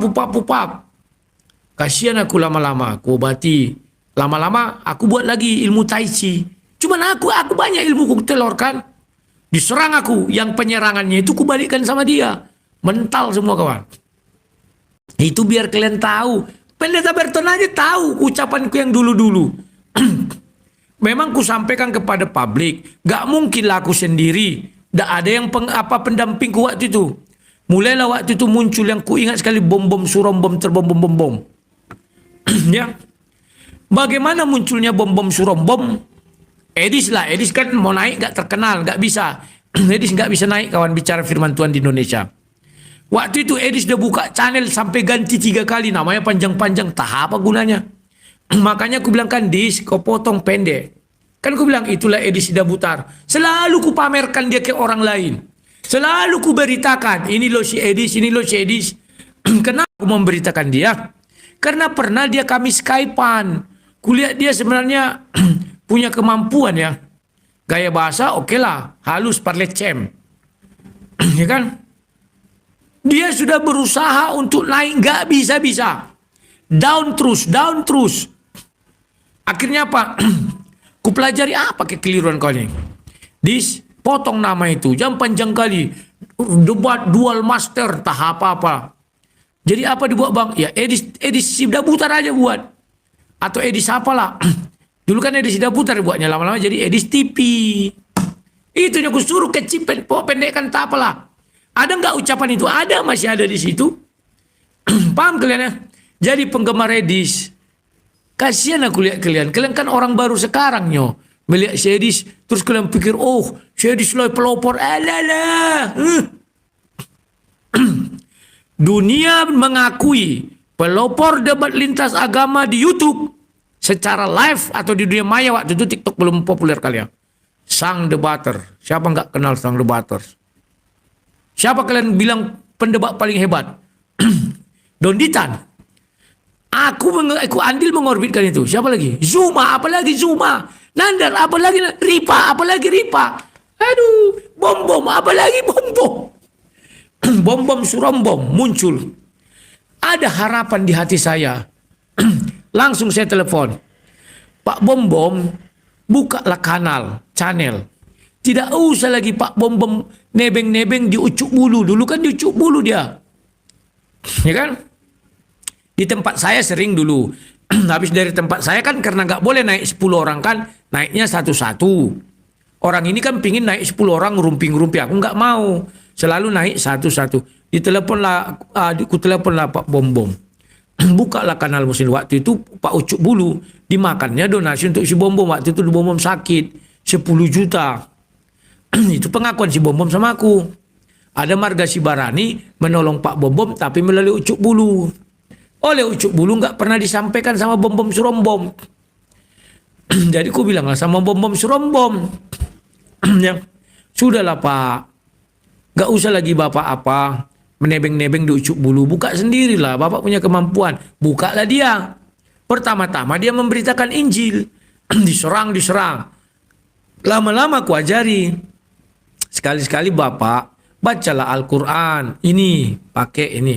Kasihan aku lama-lama, aku obati. Lama-lama aku buat lagi ilmu Tai Chi. Cuman aku banyak ilmu ku telurkan. Diserang aku, yang penyerangannya itu kubalikkan sama dia. Mental semua kawan. Itu biar kalian tahu. Pendeta Berton aja tahu ucapanku yang dulu-dulu. Memang ku sampaikan kepada publik. Gak mungkin lah aku sendiri. Gak ada yang pendampingku waktu itu. Mulailah waktu itu muncul yang ku ingat sekali bom-bom surombom terbom-bom-bom. Ya. Bagaimana munculnya bom-bom surombom? Edis lah, Edis kan mau naik gak terkenal, gak bisa. Edis gak bisa naik kawan bicara firman Tuhan di Indonesia. Waktu itu Edis udah buka channel sampai ganti 3 kali, namanya panjang-panjang, tak apa gunanya. Makanya aku bilang kan, Dis, kau potong pendek. Kan aku bilang itulah Edis Sidabutar. Selalu ku pamerkan dia ke orang lain. Selalu ku beritakan, ini loh si Edis, ini loh si Edis. Kenapa aku memberitakan dia? Karena pernah dia kami Skypean. Kulihat dia sebenarnya punya kemampuan ya. Gaya bahasa oke lah, halus parlecem. Ya kan? Dia sudah berusaha untuk naik, gak bisa-bisa. Down terus. Akhirnya apa? Kupelajari apa kekeliruan kau ini. Dis, potong nama itu. Jam panjang kali. Debat dual master, tak apa-apa. Jadi apa dibuat bang? Ya Edis Sidabutar aja buat. Atau Edis apalah. Dulu kan Edis Sidabutar buatnya. Lama-lama jadi Edis TV. Itu yang aku suruh kecil pendekkan tak apalah. Ada nggak ucapan itu? Ada, masih ada di situ. Paham kalian ya? Jadi penggemar Edis. Kasihan aku lihat kalian. Kalian kan orang baru sekarang nyo. Melihat si Edis. Terus kalian pikir, oh si Edis loh pelopor. Alah. Dunia mengakui pelopor debat lintas agama di YouTube. Secara live atau di dunia maya waktu itu TikTok belum populer kalian. Sang debater. Siapa nggak kenal sang debater? Siapa kalian bilang pendebat paling hebat? Donditan. Aku andil mengorbitkan itu. Siapa lagi? Zuma, apalagi Zuma. Nandar, apalagi Ripa, apalagi Ripa. Aduh, bom-bom, apalagi bom-bom. Bom-bom surombom muncul. Ada harapan di hati saya. Langsung saya telepon. Pak Bom-bom, bukalah channel. Tidak usah lagi Pak Bom-bom nebeng-nebeng di Ucuk Bulu. Dulu kan di Ucuk Bulu dia. Ya kan? Di tempat saya sering dulu. Habis dari tempat saya kan karena nggak boleh naik 10 orang kan. Naiknya satu-satu. Orang ini kan pingin naik 10 orang ngerumpi-ngerumpi. Aku nggak mau. Selalu naik satu-satu. Diteleponlah Pak Bom-bom. Bukalah kanal Muslim. Waktu itu Pak Ucuk Bulu dimakannya donasi untuk si Bom-bom. Waktu itu Bom-bom sakit 10 juta. Itu pengakuan si Bom-bom sama aku. Ada Marga Sibarani menolong Pak Bom-bom tapi melalui Ucuk Bulu. oleh Ucuk Bulu nggak pernah disampaikan sama bom-bom surombom. Jadi ku bilang lah sama bom-bom surombom, yang sudahlah Pak, nggak usah lagi Bapak apa menebeng-nebeng di Ucuk Bulu, buka sendirilah, Bapak punya kemampuan, bukalah dia. Pertama-tama dia memberitakan Injil, diserang, lama-lama ku ajari, sekali-sekali Bapak bacalah Al-Quran, ini pakai ini.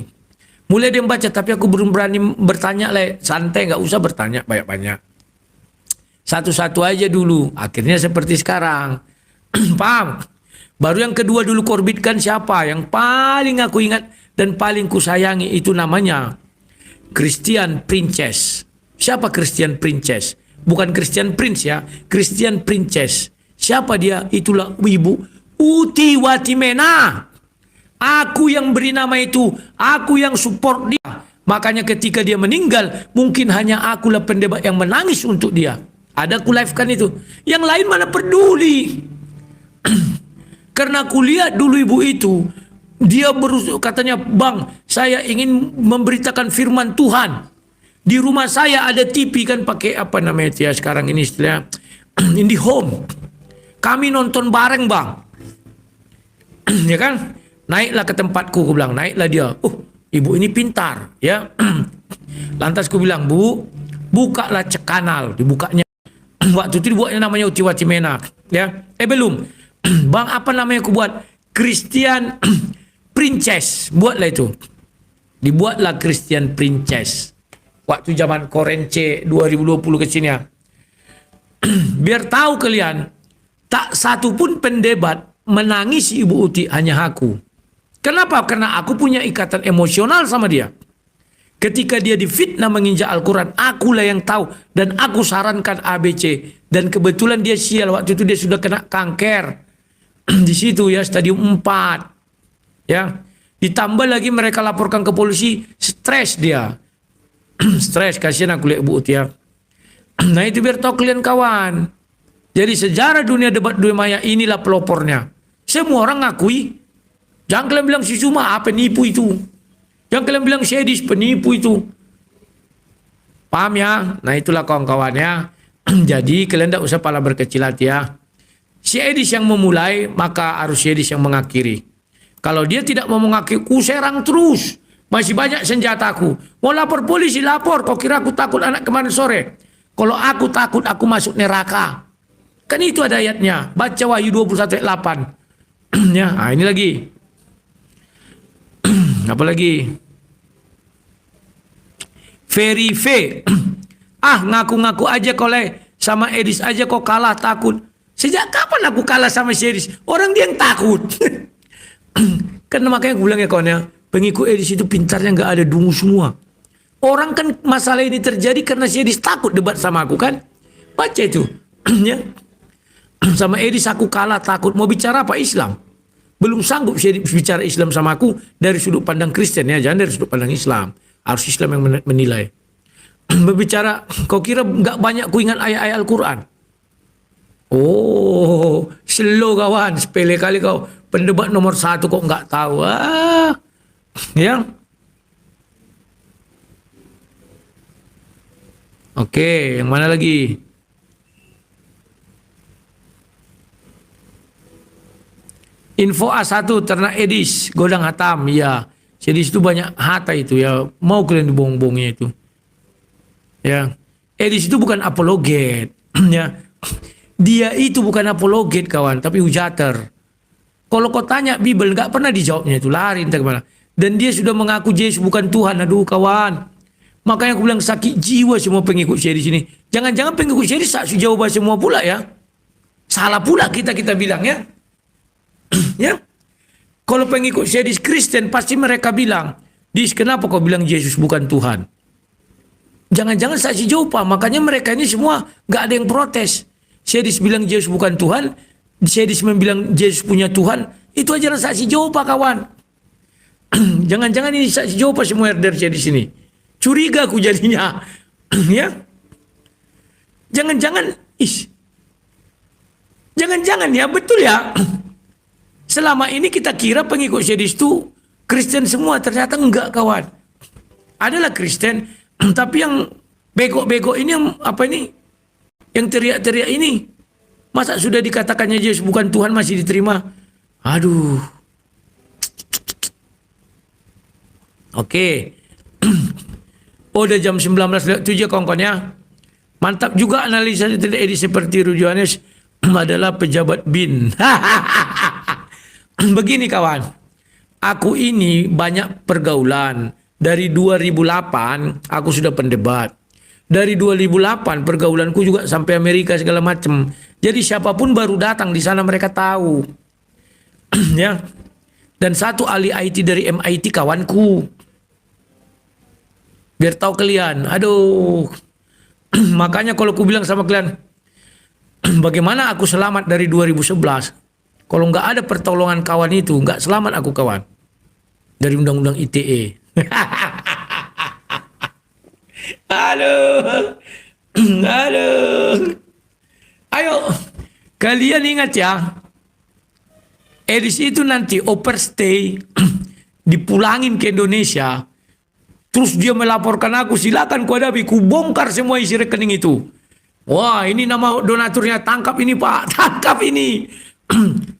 Mulai dia baca, tapi aku belum berani bertanya lah, santai, nggak usah bertanya banyak-banyak. Satu-satu aja dulu, akhirnya seperti sekarang. Paham? Baru yang kedua dulu korbitkan siapa? Yang paling aku ingat dan paling ku sayangi itu namanya Christian Princess. Siapa Christian Princess? Bukan Christian Prince ya, Christian Princess. Siapa dia? Itulah Ibu Uti Watimena. Aku yang beri nama itu, aku yang support dia. Makanya ketika dia meninggal, mungkin hanya akulah pendebat yang menangis untuk dia. Ada ku live-kan itu. Yang lain mana peduli. Karena aku lihat dulu ibu itu, dia katanya, Bang, saya ingin memberitakan firman Tuhan. Di rumah saya ada TV kan pakai apa namanya itu ya sekarang ini istilahnya IndiHome. Kami nonton bareng Bang. Ya kan? Naiklah ke tempatku, aku bilang, naiklah dia. Ibu ini pintar, ya. Lantas aku bilang, Bu, bukalah cek kanal, dibukanya. Waktu itu dibuatnya namanya Uti Watimena, ya. Belum. Bang, apa namanya aku buat? Christian Princess, buatlah itu. Dibuatlah Christian Princess. Waktu zaman Korence 2020 ke sini ya. Biar tahu kalian, tak satu pun pendebat menangis Ibu Uti, hanya aku. Kenapa? Karena aku punya ikatan emosional sama dia. Ketika dia difitnah menginjak Al-Quran, akulah yang tahu. Dan aku sarankan ABC. Dan kebetulan dia sial. Waktu itu dia sudah kena kanker. Di situ ya, stadium 4. Ya. Ditambah lagi mereka laporkan ke polisi. Stres dia. Stres, kasihan aku lihat Ibu Uti ya. Nah itu biar tahu kalian kawan. Jadi sejarah dunia debat dunia maya inilah pelopornya. Semua orang ngakui. Jangan kalian bilang si Suma penipu itu. Jangan kalian bilang si Edis penipu itu. Paham ya? Nah itulah kawan-kawannya. Jadi kalian tidak usah pala berkecil hati ya. Si Edis yang memulai, maka harus si Edis yang mengakhiri. Kalau dia tidak mau mengakhiri, ku serang terus. Masih banyak senjataku. Mau lapor polisi, lapor. Kau kira aku takut anak kemarin sore? Kalau aku takut, aku masuk neraka. Kan itu ada ayatnya. Baca Wahyu 21 ayat 8. Ya, nah ini lagi. Apa lagi? Very fair. Ngaku-ngaku aja kau sama Edis aja kau kalah takut. Sejak kapan aku kalah sama si Edis? Orang dia yang takut. Kan makanya aku bilang ya kawan ya, pengikut Edis itu pintarnya nggak ada dungu semua. Orang kan masalah ini terjadi karena si Edis takut debat sama aku kan. Baca itu. Ya. Sama Edis aku kalah takut. Mau bicara apa? Islam. Belum sanggup bicara Islam sama aku dari sudut pandang Kristen ya, jangan dari sudut pandang Islam. Harus Islam yang menilai. Berbicara, kau kira nggak banyak ku ingat ayat-ayat Al-Quran? Oh, slow kawan, sepele kali kau. Pendebat nomor 1 kok nggak tahu. Ya. Oke, yang mana lagi? Info A1 ternak Edis Godang Hatam ya. Edis itu banyak harta itu ya. Mau kalian dibohong-bohongnya itu. Ya. Edis itu bukan apologet ya. Dia itu bukan apologet kawan, tapi hujater. Kalau kau tanya Bible nggak pernah dijawabnya itu, lari entah kemana. Dan dia sudah mengaku Yesus bukan Tuhan. Aduh kawan. Makanya aku bilang sakit jiwa semua pengikut Edis ini. Jangan-jangan pengikut Edis tak sejauh semua pula ya. Salah pula kita bilang ya. Ya, kalau pengikut Edis Kristen pasti mereka bilang, Dis kenapa kau bilang Yesus bukan Tuhan? Jangan-jangan saksi Jehovah. Makanya mereka ini semua nggak ada yang protes. Edis bilang Yesus bukan Tuhan, Edis bilang Yesus punya Tuhan, itu aja saksi Jehovah kawan. Jangan-jangan ini saksi Jehovah semua dari Edis ini. Curiga aku jadinya. Ya, jangan-jangan, jangan-jangan ya betul ya. Selama ini kita kira pengikut Edis itu Kristen semua, ternyata enggak kawan. adalah Kristen, tapi yang bego-bego ini yang apa ini? Yang teriak-teriak ini. Masa sudah dikatakannya Yesus bukan Tuhan masih diterima? Aduh. Oke. Oh, udah jam 19.07 kawan-kawan ya. Mantap juga analisa tadi seperti Rudy Yohanes adalah pejabat BIN. Begini kawan. Aku ini banyak pergaulan. Dari 2008 aku sudah pendebat. Dari 2008 pergaulanku juga sampai Amerika segala macam. Jadi siapapun baru datang di sana mereka tahu. Ya. Dan satu ahli IT dari MIT kawanku. Biar tahu kalian. Aduh. Makanya kalau aku bilang sama kalian, bagaimana aku selamat dari 2011? Kalau nggak ada pertolongan kawan itu, nggak selamat aku kawan. Dari undang-undang ITE. Aduh. Aduh. Ayo. Kalian ingat ya. Edis itu nanti overstay. Dipulangin ke Indonesia. Terus dia melaporkan aku. Silakan ku hadapi. Ku bongkar semua isi rekening itu. Wah, ini nama donaturnya. Tangkap ini Pak. Tangkap ini.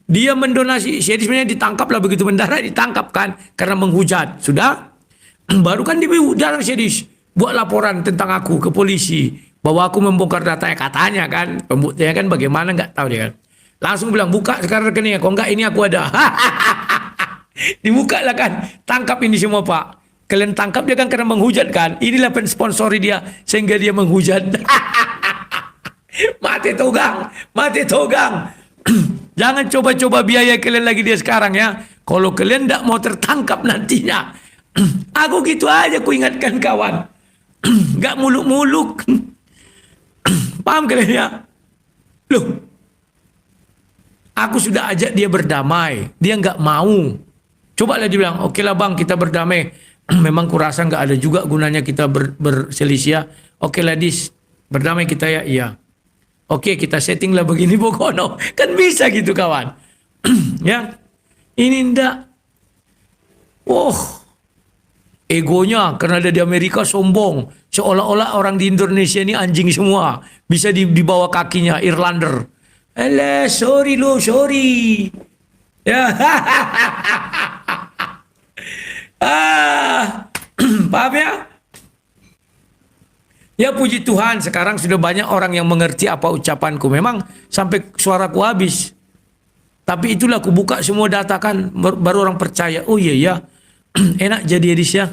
Dia mendonasi. Jadi sebenarnya ditangkap lah begitu mendarat. Ditangkap kan. Karena menghujat. Sudah. Baru kan dia jarang sedis. Buat laporan tentang aku ke polisi. Bahwa aku membongkar datanya. Katanya kan. Pembuktiannya kan bagaimana nggak tahu dia kan. Langsung bilang buka sekarang rekeningnya. Kalau enggak ini aku ada. Dibuka lah kan. Tangkap ini semua Pak. Kalian tangkap dia kan karena menghujat kan. Inilah pensponsori dia. Sehingga dia menghujat. Mati togang. Mati togang. Jangan coba-coba biaya kalian lagi dia sekarang ya. Kalau kalian tidak mau tertangkap nantinya. Aku gitu aja ku ingatkan kawan. Gak muluk-muluk. Paham kalian ya? Loh. Aku sudah ajak dia berdamai. Dia nggak mau. Coba lah dia bilang, oke lah bang kita berdamai. Memang kurasa nggak ada juga gunanya kita berselisih. Oke lah dis, berdamai kita ya, iya. Oke kita setting lah begini Bogono. Kan bisa gitu kawan. Ya. Ini ndak. Oh. Egonya karena ada di Amerika sombong. Seolah-olah orang di Indonesia ini anjing semua. Bisa di bawah kakinya Irlander. Alah, sorry lo, sorry. Ya. Paham ya? Ya puji Tuhan sekarang sudah banyak orang yang mengerti apa ucapanku. Memang sampai suaraku habis. Tapi itulah aku buka semua data kan. Baru orang percaya. Oh iya ya. Enak jadi edis ya.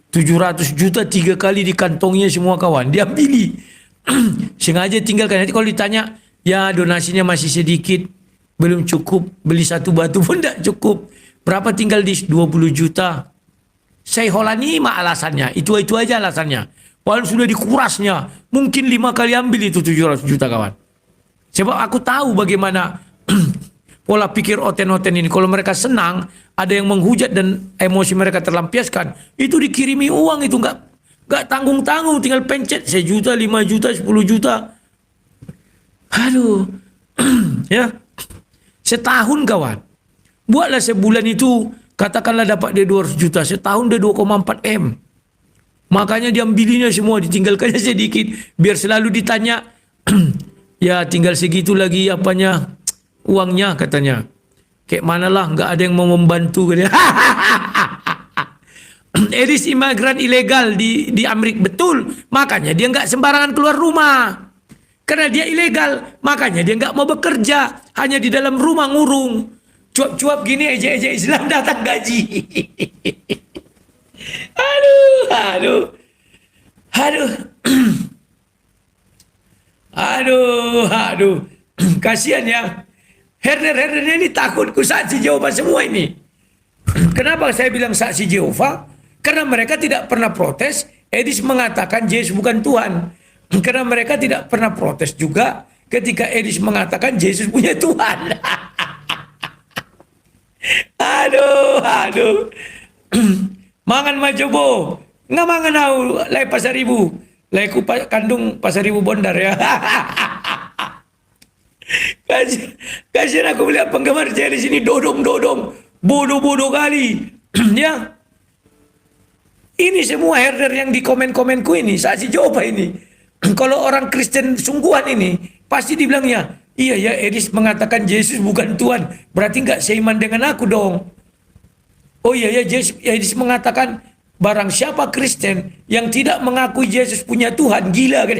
700 juta 3 kali di kantongnya semua kawan. Diambili. Sengaja tinggalkan. Nanti kalau ditanya. Ya donasinya masih sedikit. Belum cukup. Beli satu batu pun tidak cukup. Berapa tinggal di 20 juta. Saya holani mah alasannya. Itu aja alasannya. Walau sudah dikurasnya. Mungkin 5 kali ambil itu 700 juta kawan. Sebab aku tahu bagaimana pola pikir oten-oten ini. Kalau mereka senang. Ada yang menghujat dan emosi mereka terlampiaskan. Itu dikirimi uang itu. Nggak tanggung-tanggung. Tinggal pencet 1 juta, 5 juta, 10 juta. Aduh. Ya. Setahun kawan. Buatlah sebulan itu. Katakanlah dapat dia 200 juta. Setahun dia 2,4 M. Makanya diambilinya semua. Ditinggalkannya sedikit. Biar selalu ditanya. Ya tinggal segitu lagi apanya. Uangnya katanya. Kayak manalah. Nggak ada yang mau membantu. Edis imigran ilegal di Amerika. Betul. Makanya dia nggak sembarangan keluar rumah. Karena dia ilegal. Makanya dia nggak mau bekerja. Hanya di dalam rumah ngurung. Cuap-cuap gini ejek-ejek Islam datang gaji. Aduh. Aduh. Kasihan ya. Herder ini takutku saksi Jehovah semua ini. Kenapa saya bilang saksi Jehovah? Karena mereka tidak pernah protes. Edis mengatakan Yesus bukan Tuhan. Karena mereka tidak pernah protes juga ketika Edis mengatakan Yesus punya Tuhan. Aduh. Mangan majobo. Nggak mangan au lai Pasaribu. Lai ku kandung Pasaribu Bondar ya. Kasihan aku melihat penggemar saya di sini dodong. Bodoh-bodoh kali. Ya. Ini semua herder yang di komen-komenku ini, saksi Jehovah ini. Kalau orang Kristen sungguhan ini, pasti dibilangnya, iya ya Edis mengatakan Yesus bukan Tuhan, berarti nggak seiman dengan aku dong. Oh iya ya Edis mengatakan barang siapa Kristen yang tidak mengakui Yesus punya Tuhan, gila kan?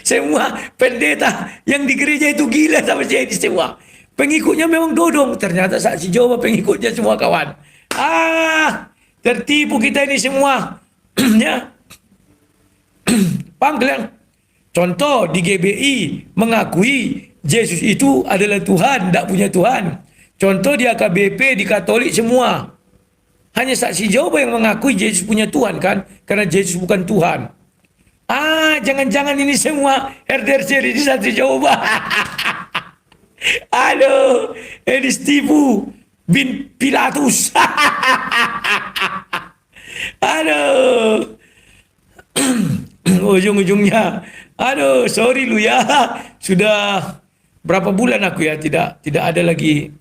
Semua pendeta yang di gereja itu gila sama si Edis semua. Pengikutnya memang dodong, ternyata saksi Jehovah pengikutnya semua kawan. Tertipu kita ini semua. Ya. Paham kalian? Contoh di GBI mengakui Yesus itu adalah Tuhan, tidak punya Tuhan. Contoh di AKBP, di Katolik semua. Hanya saksi Jehovah yang mengakui Yesus punya Tuhan kan? Karena Yesus bukan Tuhan. Jangan-jangan ini semua herder seri di saksi Jehovah. Aduh, ini tipu bin Pilatus. Aduh. Ujung-ujungnya, aduh, sorry lu ya. Sudah berapa bulan aku ya tidak ada lagi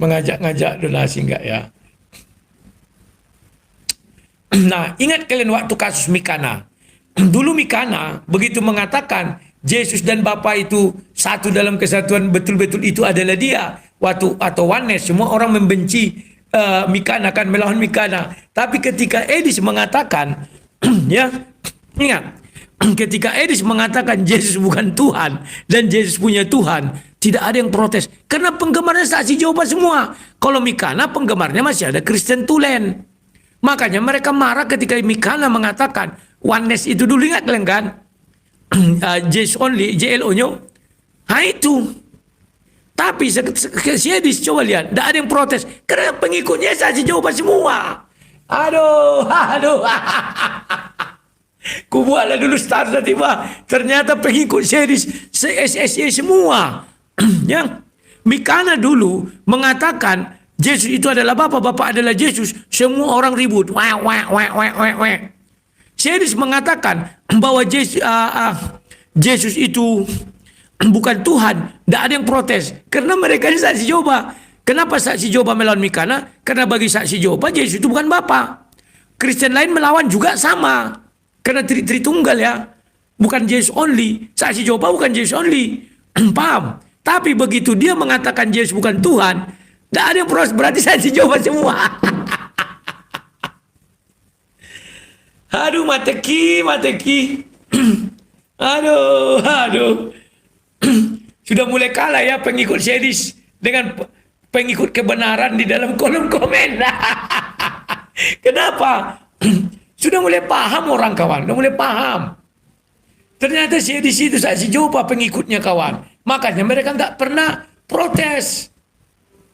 mengajak-ngajak donasi enggak ya. Nah, ingat kalian waktu kasus Mikana. Dulu Mikana begitu mengatakan Yesus dan Bapa itu satu dalam kesatuan, betul-betul itu adalah dia. Waktu atau oneness, semua orang membenci Mikana, kan melawan Mikana. Tapi ketika Edis mengatakan ya, ingat, ketika Edis mengatakan Yesus bukan Tuhan dan Yesus punya Tuhan, tidak ada yang protes karena penggemarnya saksi Jehovah semua. Kalau Mikana penggemarnya masih ada Kristen tulen. Makanya mereka marah ketika Mikana mengatakan oneness itu dulu, ingat kalian kan? Jesus only, JLO-nya. Itu. Tapi si Edis coba lihat, tidak ada yang protes karena pengikutnya saksi Jehovah semua. Aduh. Kubuatlah dulu start tiba. Ternyata pengikut Edis SSE semua. Ya. Mikana dulu mengatakan Yesus itu adalah Bapa, Bapa adalah Yesus. Semua orang ribut. Edis mengatakan bahwa Yesus itu bukan Tuhan. Tidak ada yang protes karena mereka ini saksi Jehovah. Kenapa saksi Jehovah melawan Mikana? Karena bagi saksi Jehovah Yesus itu bukan Bapa. Kristen lain melawan juga sama. Karena Tritunggal ya. Bukan Yesus only. Saksi Jehovah bukan Yesus only. Paham? Tapi begitu dia mengatakan Yesus bukan Tuhan, tidak ada yang protes, berarti saksi Jehovah semua. Aduh, mateki. Aduh. Sudah mulai kalah ya pengikut Edis dengan pengikut kebenaran di dalam kolom komen. Kenapa? Sudah mulai paham orang kawan, sudah mulai paham. Ternyata si Edis itu saksi Jehovah pengikutnya kawan. Makanya mereka nggak pernah protes.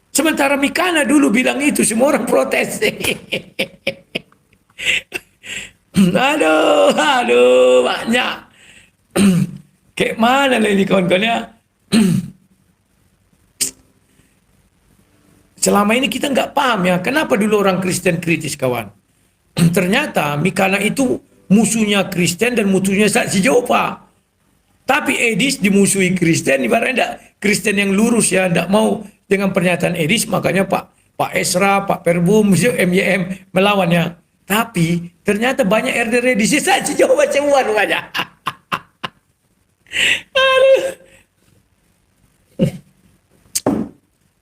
Sementara Mikana dulu bilang itu, semua orang protes. Aduh, banyak. Kayak mana lah ini kawan-kawan ya? Selama ini kita nggak paham ya, kenapa dulu orang Kristen kritis kawan. Ternyata Mikana itu musuhnya Kristen dan musuhnya saksi Jehovah. Tapi Edis dimusuhi Kristen, ibaratnya Kristen yang lurus ya, tidak mau dengan pernyataan Edis, makanya Pak Esra, Pak Perbum, MYM melawannya. Tapi ternyata banyak RDR Edis saksi Jehovah semua rupanya.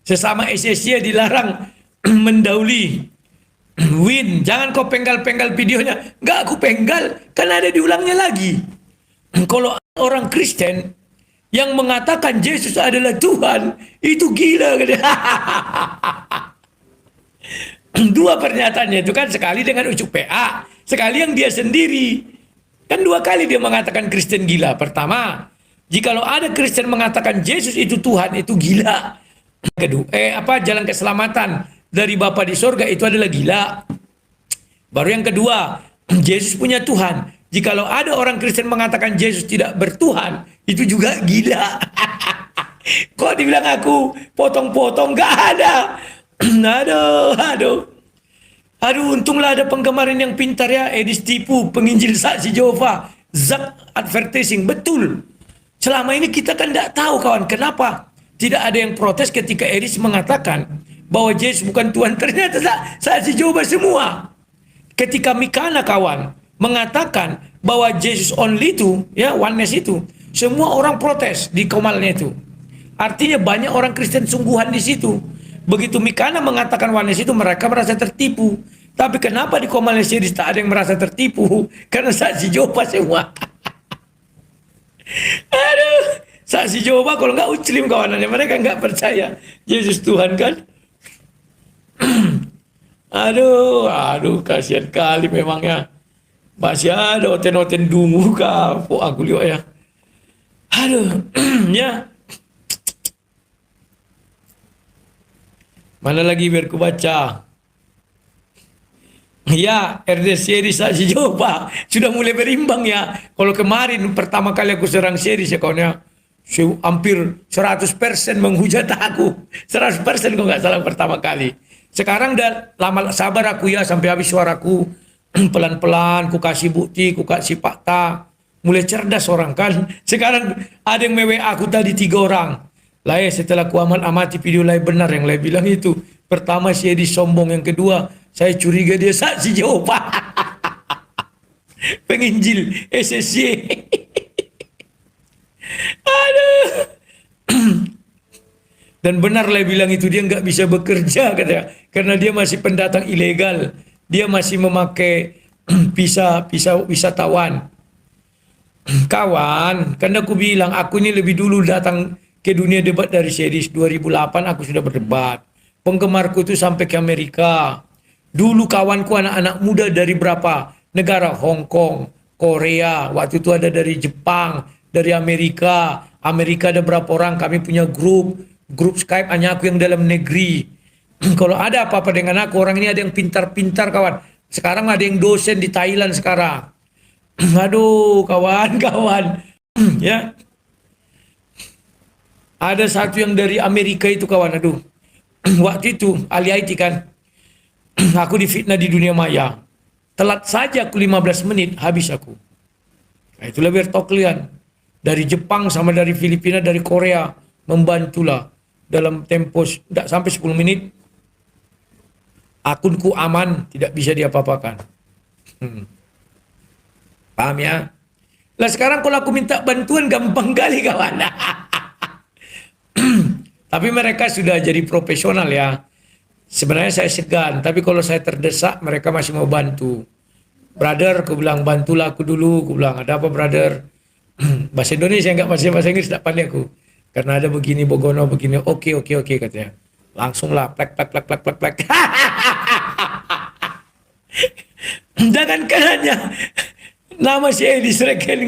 Sesama SSY dilarang mendahului. Win, jangan kau penggal-penggal videonya. Enggak, aku penggal, kan ada diulangnya lagi. Kalau orang Kristen yang mengatakan Yesus adalah Tuhan, itu gila. Dua pernyataannya itu kan, sekali dengan ucuk PA, sekali yang dia sendiri. Kan dua kali dia mengatakan Kristen gila. Pertama, jikalau ada Kristen mengatakan Yesus itu Tuhan, itu gila. Kedua, jalan keselamatan dari Bapa di sorga itu adalah gila. Baru yang kedua, Yesus punya Tuhan. Jikalau ada orang Kristen mengatakan Yesus tidak bertuhan, itu juga gila. Kok dibilang aku potong-potong? Gak ada. Aduh, untunglah ada penggemar yang pintar ya. Edis tipu, penginjil saksi Jehovah, Zak advertising, betul. Selama ini kita kan tidak tahu kawan, kenapa tidak ada yang protes ketika Edis mengatakan bahwa Yesus bukan Tuhan. Ternyata saksi Jehovah semua. ketika Mikana kawan mengatakan bahwa Jesus only itu, ya oneness itu, semua orang protes di Komalnya itu. Artinya banyak orang Kristen sungguhan di situ. Begitu Mikana mengatakan oneness itu, mereka merasa tertipu. Tapi kenapa di Komalnya Series tak ada yang merasa tertipu? Karena saksi Jehovah semua. Aduh, saksi Jehovah kalau nggak uclim kawanannya, mereka nggak percaya Yesus Tuhan kan. Aduh, kasihan kali memangnya. Masih ada oten-oten dungu kapok aku lihat ya. Aduh, ya. Mana lagi biar ku baca. Ya, RD series saksi Jehovah sudah mulai berimbang ya. Kalau kemarin pertama kali aku serang series ya kawan ya, hampir 100% menghujat aku. 100% kok nggak salah pertama kali. Sekarang dah lama sabar aku ya sampai habis suaraku. Pelan-pelan ku kasih bukti, ku kasih fakta. Mulai cerdas orang kan. Sekarang ada yang mewe aku tadi 3 orang. Lah ya setelah ku amati video lain benar yang lain bilang itu. Pertama si Edi sombong, yang kedua saya curiga dia saksi Jehovah. Penginjil SSC. Aduh. Dan benar lah bilang itu, dia nggak bisa bekerja katanya, karena dia masih pendatang ilegal, dia masih memakai visa wisatawan. Kawan, karena aku bilang aku ini lebih dulu datang ke dunia debat dari series 2008 aku sudah berdebat. Penggemarku itu sampai ke Amerika. Dulu kawanku anak-anak muda dari berapa negara, Hong Kong, Korea, waktu itu ada dari Jepang, dari Amerika ada berapa orang, kami punya grup Skype hanya aku yang dalam negeri. Kalau ada apa-apa dengan aku, orang ini ada yang pintar-pintar kawan. Sekarang ada yang dosen di Thailand sekarang. Aduh kawan-kawan. Ya. Ada satu yang dari Amerika itu kawan, aduh. Waktu itu ahli IT kan. Aku difitnah di dunia maya. Telat saja aku 15 menit habis aku. Nah, itulah biar tahu kalian. Dari Jepang sama dari Filipina, dari Korea membantulah. Dalam tempo tidak sampai 10 menit akunku aman, tidak bisa diapa-apakan. Paham ya? Lah sekarang kalau aku minta bantuan gampang kali kawan. Tapi mereka sudah jadi profesional ya. Sebenarnya saya segan, tapi kalau saya terdesak mereka masih mau bantu. Brother, aku bilang bantulah aku dulu. Aku bilang ada apa brother? Bahasa Indonesia enggak, bahasa Inggris tidak pandai aku. Karena ada begini Bogono begini. Oke katanya. Langsung lah plek. Jangan kanannya nama si Edis Rekening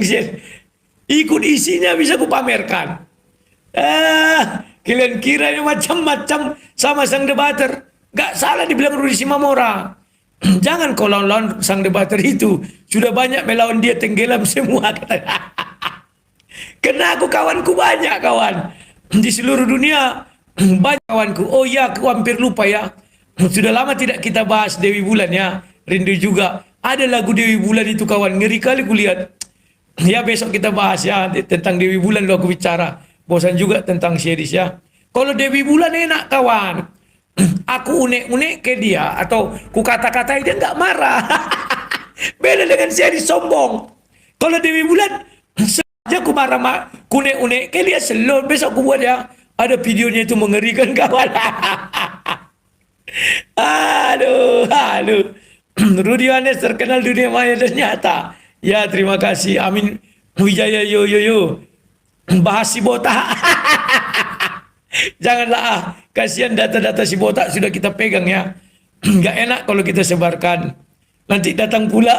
ikut isinya bisa ku pamerkan. Kalian kiranya macam-macam sama sang debater. Gak salah dibilang Rudi Simamora. Jangan kau lawan sang debater itu. Sudah banyak melawan dia tenggelam semua katanya. Karena aku kawanku banyak kawan. Di seluruh dunia banyak kawanku. Oh ya, aku hampir lupa ya. Sudah lama tidak kita bahas Dewi Bulan ya. Rindu juga. Ada lagu Dewi Bulan itu kawan. Ngeri kali kulihat. Ya besok kita bahas ya. Tentang Dewi Bulan aku bicara. Bosan juga tentang series ya. Kalau Dewi Bulan enak kawan. Aku unek-unek ke dia. Atau ku kata-katai dia nggak marah. Beda dengan series sombong. Kalau Dewi Bulan saja aku marah kunek-unek ke dia selon. Besok aku buat ya. Ada videonya itu mengerikan kawan. Aduh. Rudi Yohanes terkenal dunia maya dan nyata. Ya terima kasih. Amin Wijaya yo. Bahas si botak. Janganlah kasihan data-data si botak sudah kita pegang ya. Nggak enak kalau kita sebarkan. Nanti datang pula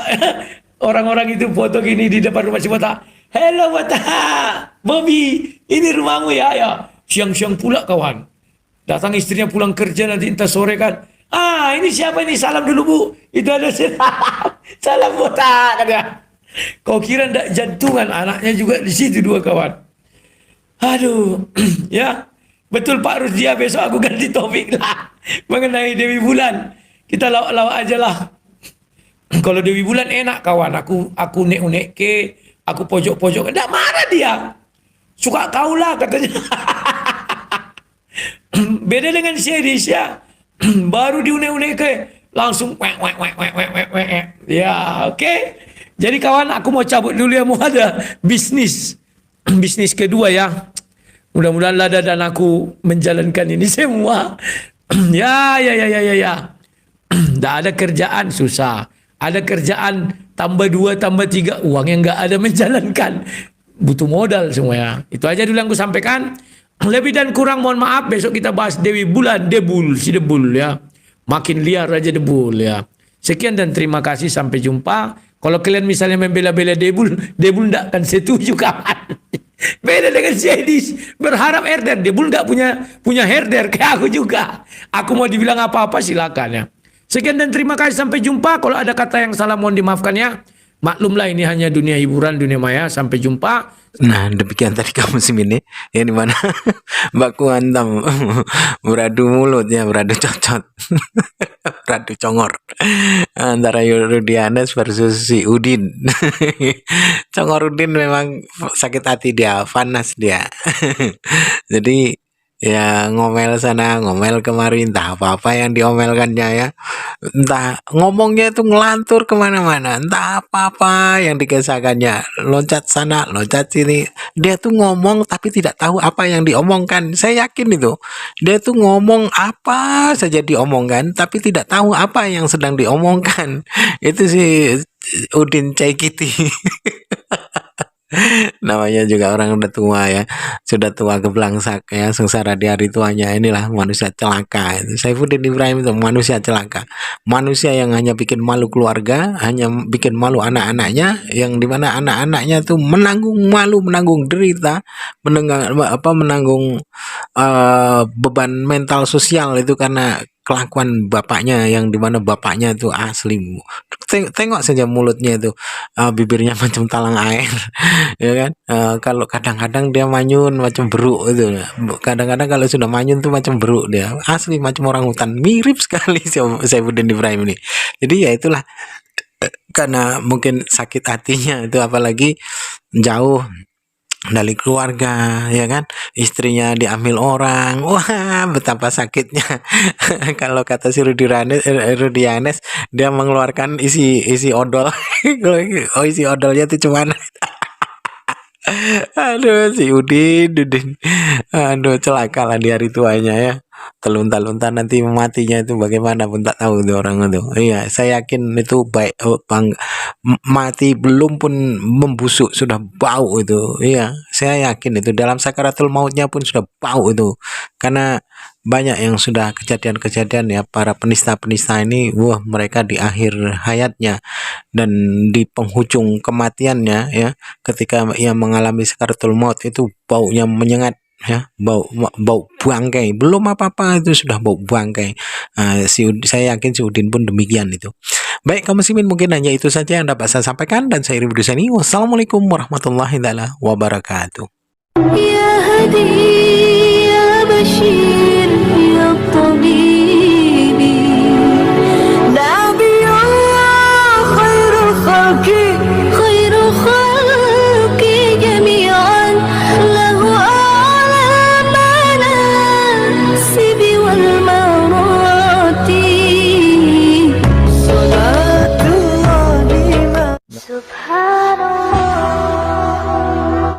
orang-orang itu foto gini di depan rumah si botak. Hello botak, Bobby, ini rumahmu ya. Siang-siang pula kawan. Datang istrinya pulang kerja nanti entah sore kan. Ini siapa ini? Salam dulu bu. Itu ada salam botak katanya. Kau kira ndak jantungan, anaknya juga di situ 2 kawan. Aduh, ya betul Pak Rusdia, besok aku ganti topik lah mengenai Dewi Bulan. Kita lawak-lawak aja lah. Kalau Dewi Bulan enak kawan, aku unek-unek ke, aku pojok-pojok, ndak marah dia. Suka kau lah katanya. Beda dengan series ya. Baru diunek-unek ke, langsung wek wek wek wek wek wek wek. Ya, oke. Jadi kawan, aku mau cabut dulu ya, mau ada bisnis. Bisnis kedua ya. Mudah-mudahan Lada dan aku menjalankan ini semua. Ya. Tak ada kerjaan susah. Ada kerjaan tambah 2 tambah 3, uang yang nggak ada menjalankan. Butuh modal semuanya. Itu aja dulu yang aku sampaikan. Lebih dan kurang mohon maaf, besok kita bahas Dewi Bulan, Debul, si Debul ya. Makin liar aja Debul ya. Sekian dan terima kasih, sampai jumpa. Kalau kalian misalnya membela-bela Debul, Debul tidak akan setuju kawan. Beda dengan si Edis, berharap herder. Debul nggak punya herder kayak aku juga. Aku mau dibilang apa-apa silakan ya. Sekian dan terima kasih, sampai jumpa. Kalau ada kata yang salah mohon dimaafkan ya. Maklumlah ini hanya dunia hiburan, dunia maya. Sampai jumpa. Nah, demikian tadi kamu musim ini, yang dimana baku hantam, beradu mulut ya, beradu cocot, beradu congor antara Rudianes versus si Udin. Congor Udin memang sakit hati dia, panas dia. Jadi ya ngomel sana, ngomel kemari, entah apa-apa yang diomelkannya ya. Entah ngomongnya itu ngelantur kemana-mana, entah apa-apa yang dikesakannya, loncat sana, loncat sini. Dia tuh ngomong tapi tidak tahu apa yang diomongkan. Saya yakin itu. Dia tuh ngomong apa saja diomongkan tapi tidak tahu apa yang sedang diomongkan. Itu si Udin Caikiti. Namanya juga orang udah tua ya, sudah tua geblangsak ya, sengsara di hari tuanya. Inilah manusia celaka itu. Saifuddin Ibrahim itu manusia celaka, manusia yang hanya bikin malu keluarga, hanya bikin malu anak-anaknya, yang dimana anak-anaknya tuh menanggung malu, menanggung derita, menanggung beban mental sosial itu karena kelakuan bapaknya, yang dimana bapaknya itu asli tengok saja mulutnya itu, bibirnya macam talang air. Ya kan, kalau kadang-kadang dia manyun macam beruk itu, kadang-kadang kalau sudah manyun tuh macam beruk, dia asli macam orang hutan, mirip sekali Saifuddin Ibrahim ini. Jadi ya itulah, karena mungkin sakit hatinya itu, apalagi jauh dari keluarga ya kan, istrinya diambil orang, wah betapa sakitnya. Kalau kata si Rudianes, dia mengeluarkan isi odol. Oh, isi odolnya itu cuman aduh si Udin, aduh celaka lah di hari tuanya ya, telunta-lunta nanti matinya itu bagaimana pun tak tahu tuh orang itu. Iya, saya yakin itu baik, mati belum pun membusuk sudah bau itu. Iya, saya yakin itu dalam sakaratul mautnya pun sudah bau itu, karena banyak yang sudah kejadian-kejadian ya, para penista-penista ini, wah mereka di akhir hayatnya dan di penghujung kematiannya ya, ketika ia mengalami sakaratul maut itu baunya menyengat ya, bau bangkai, belum apa-apa itu sudah bau bangkai. Saya yakin si Udin pun demikian itu. Baik kaum muslimin, mungkin hanya itu saja yang dapat saya sampaikan, dan saya Ridho Dusani. Wassalamualaikum warahmatullahi wabarakatuh. يا هدي